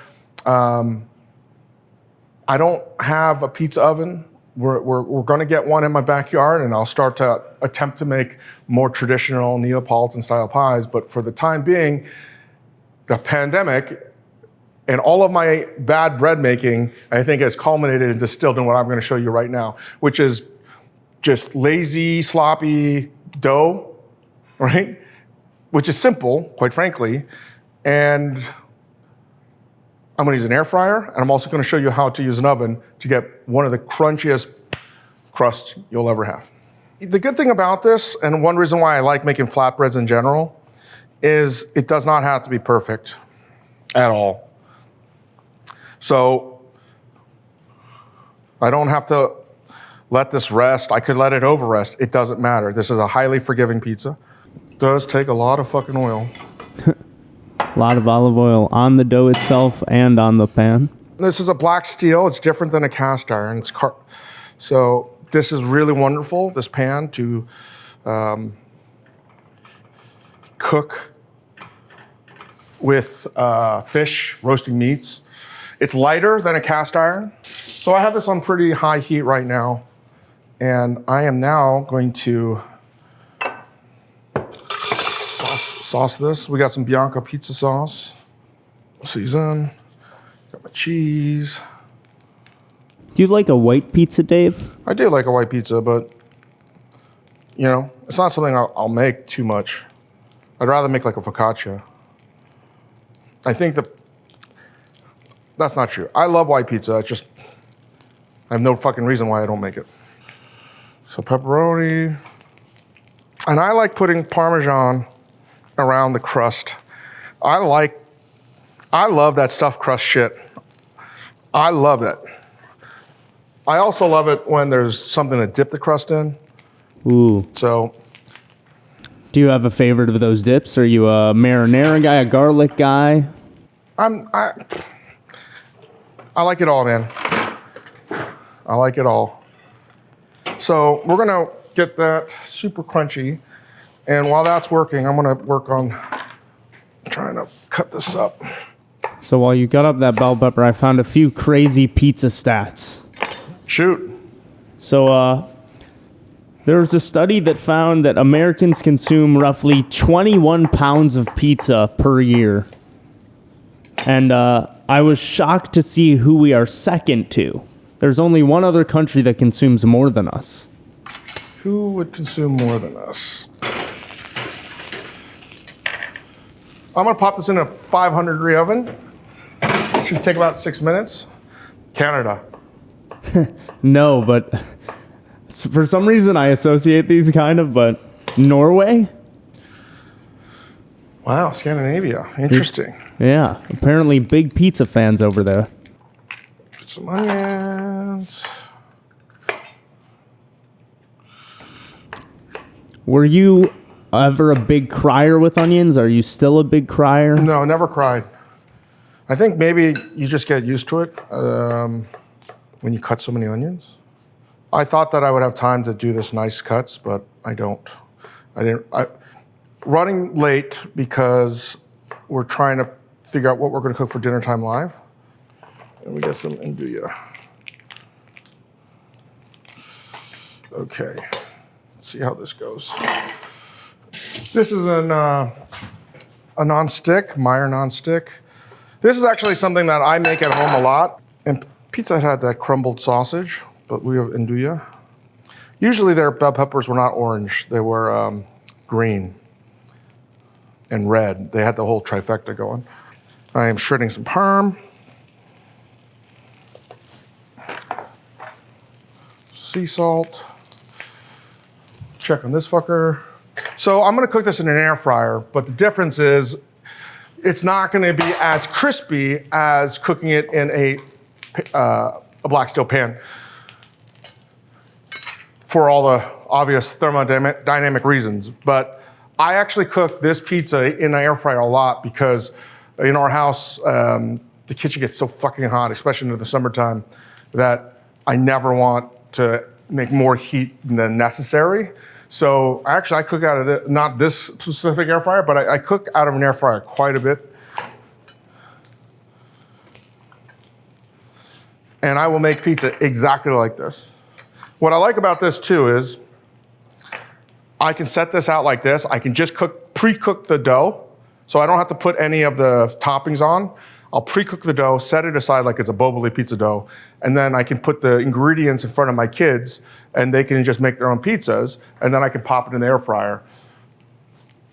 I don't have a pizza oven. We're going to get one in my backyard, and I'll start to attempt to make more traditional Neapolitan style pies. But for the time being, the pandemic and all of my bad bread making, I think, has culminated and distilled in what I'm going to show you right now, which is just lazy, sloppy dough, right? Which is simple, quite frankly. And I'm going to use an air fryer, and I'm also going to show you how to use an oven to get one of the crunchiest crusts you'll ever have. The good thing about this, and one reason why I like making flatbreads in general, is it does not have to be perfect at all. So I don't have to let this rest. I could let it over rest. It doesn't matter. This is a highly forgiving pizza. It does take a lot of fucking oil. A lot of olive oil on the dough itself and on the pan. This is a black steel. It's different than a cast iron. So this is really wonderful, this pan, to cook with fish, roasting meats. It's lighter than a cast iron. So I have this on pretty high heat right now. And I am now going to sauce this. We got some Bianco pizza sauce. Season. Got my cheese. Do you like a white pizza, Dave? I do like a white pizza, but you know, it's not something I'll make too much. I'd rather make like a focaccia. I think that's not true. I love white pizza. It's just I have no fucking reason why I don't make it. So pepperoni. And I like putting Parmesan around the crust. I love that stuffed crust shit. I love that. I also love it when there's something to dip the crust in. Ooh. So. Do you have a favorite of those dips? Are you a marinara guy, a garlic guy? I like it all, man. I like it all. So we're gonna get that super crunchy. And while that's working, I'm gonna work on trying to cut this up. So while you got up that bell pepper, I found a few crazy pizza stats. Shoot. So there was a study that found that Americans consume roughly 21 pounds of pizza per year. And I was shocked to see who we are second to. There's only one other country that consumes more than us. Who would consume more than us? I'm gonna pop this in a 500-degree oven. Should take about 6 minutes. Canada. No, but for some reason I associate these kind of, but Norway? Wow, Scandinavia. Interesting. Yeah, apparently big pizza fans over there. Put some onions. Were you ever a big crier with onions? Are you still a big crier? No, never cried. I think maybe you just get used to it when you cut so many onions. I thought that I would have time to do this nice cuts, but I don't. Running late because we're trying to figure out what we're going to cook for dinner time live. And we got some andouille. Okay, let's see how this goes. This is a non-stick, Meyer non-stick. This is actually something that I make at home a lot. And Pizza Hut had that crumbled sausage, but we have andouille. Usually their bell peppers were not orange, they were green and red. They had the whole trifecta going. I am shredding some parm. Sea salt. Check on this fucker. So I'm gonna cook this in an air fryer, but the difference is it's not gonna be as crispy as cooking it in a black steel pan for all the obvious thermodynamic reasons. But I actually cook this pizza in an air fryer a lot because in our house, the kitchen gets so fucking hot, especially in the summertime, that I never want to make more heat than necessary. So actually I cook out of not this specific air fryer, but I cook out of an air fryer quite a bit. and I will make pizza exactly like this. What I like about this too is I can set this out like this. I can just pre-cook the dough, so I don't have to put any of the toppings on. I'll pre-cook the dough, set it aside like it's a Boboli pizza dough, and then I can put the ingredients in front of my kids, and they can just make their own pizzas, and then I can pop it in the air fryer.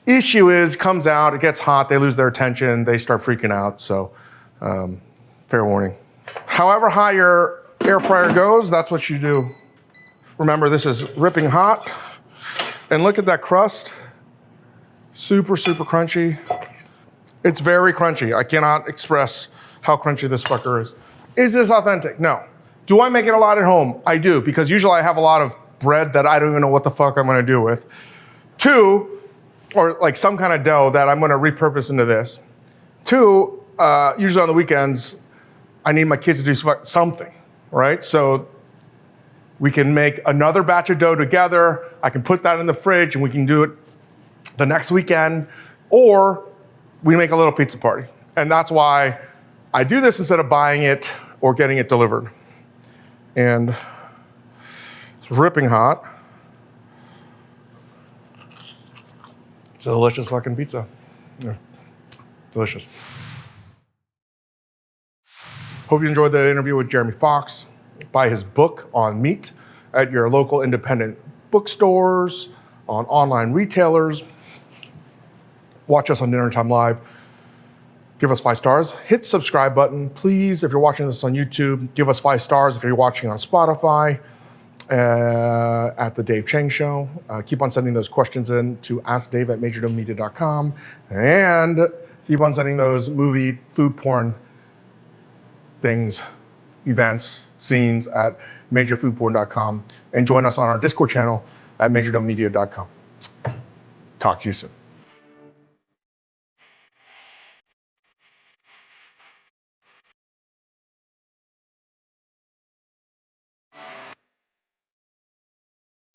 Issue is, comes out, it gets hot, they lose their attention, they start freaking out, so fair warning. However high your air fryer goes, that's what you do. Remember, this is ripping hot, and look at that crust. Super, super crunchy. It's very crunchy. I cannot express how crunchy this fucker is. Is this authentic? No. Do I make it a lot at home? I do, because usually I have a lot of bread that I don't even know what the fuck I'm gonna do with. 2, or like some kind of dough that I'm gonna repurpose into this. 2, usually on the weekends, I need my kids to do something, right? So we can make another batch of dough together. I can put that in the fridge and we can do it the next weekend, or we make a little pizza party. And that's why I do this instead of buying it or getting it delivered. And it's ripping hot. It's a delicious fucking pizza. Yeah. Delicious. Hope you enjoyed the interview with Jeremy Fox. Buy his book on meat at your local independent bookstores, on online retailers. Watch us on Dinner Time Live. Give us 5 stars. Hit subscribe button. Please, if you're watching this on YouTube, give us 5 stars. If you're watching on Spotify, at the Dave Chang Show. Keep on sending those questions in to askdave@majordomedia.com. And keep on sending those movie, food porn things, events, scenes at majorfoodporn.com. And join us on our Discord channel at majordomedia.com. Talk to you soon.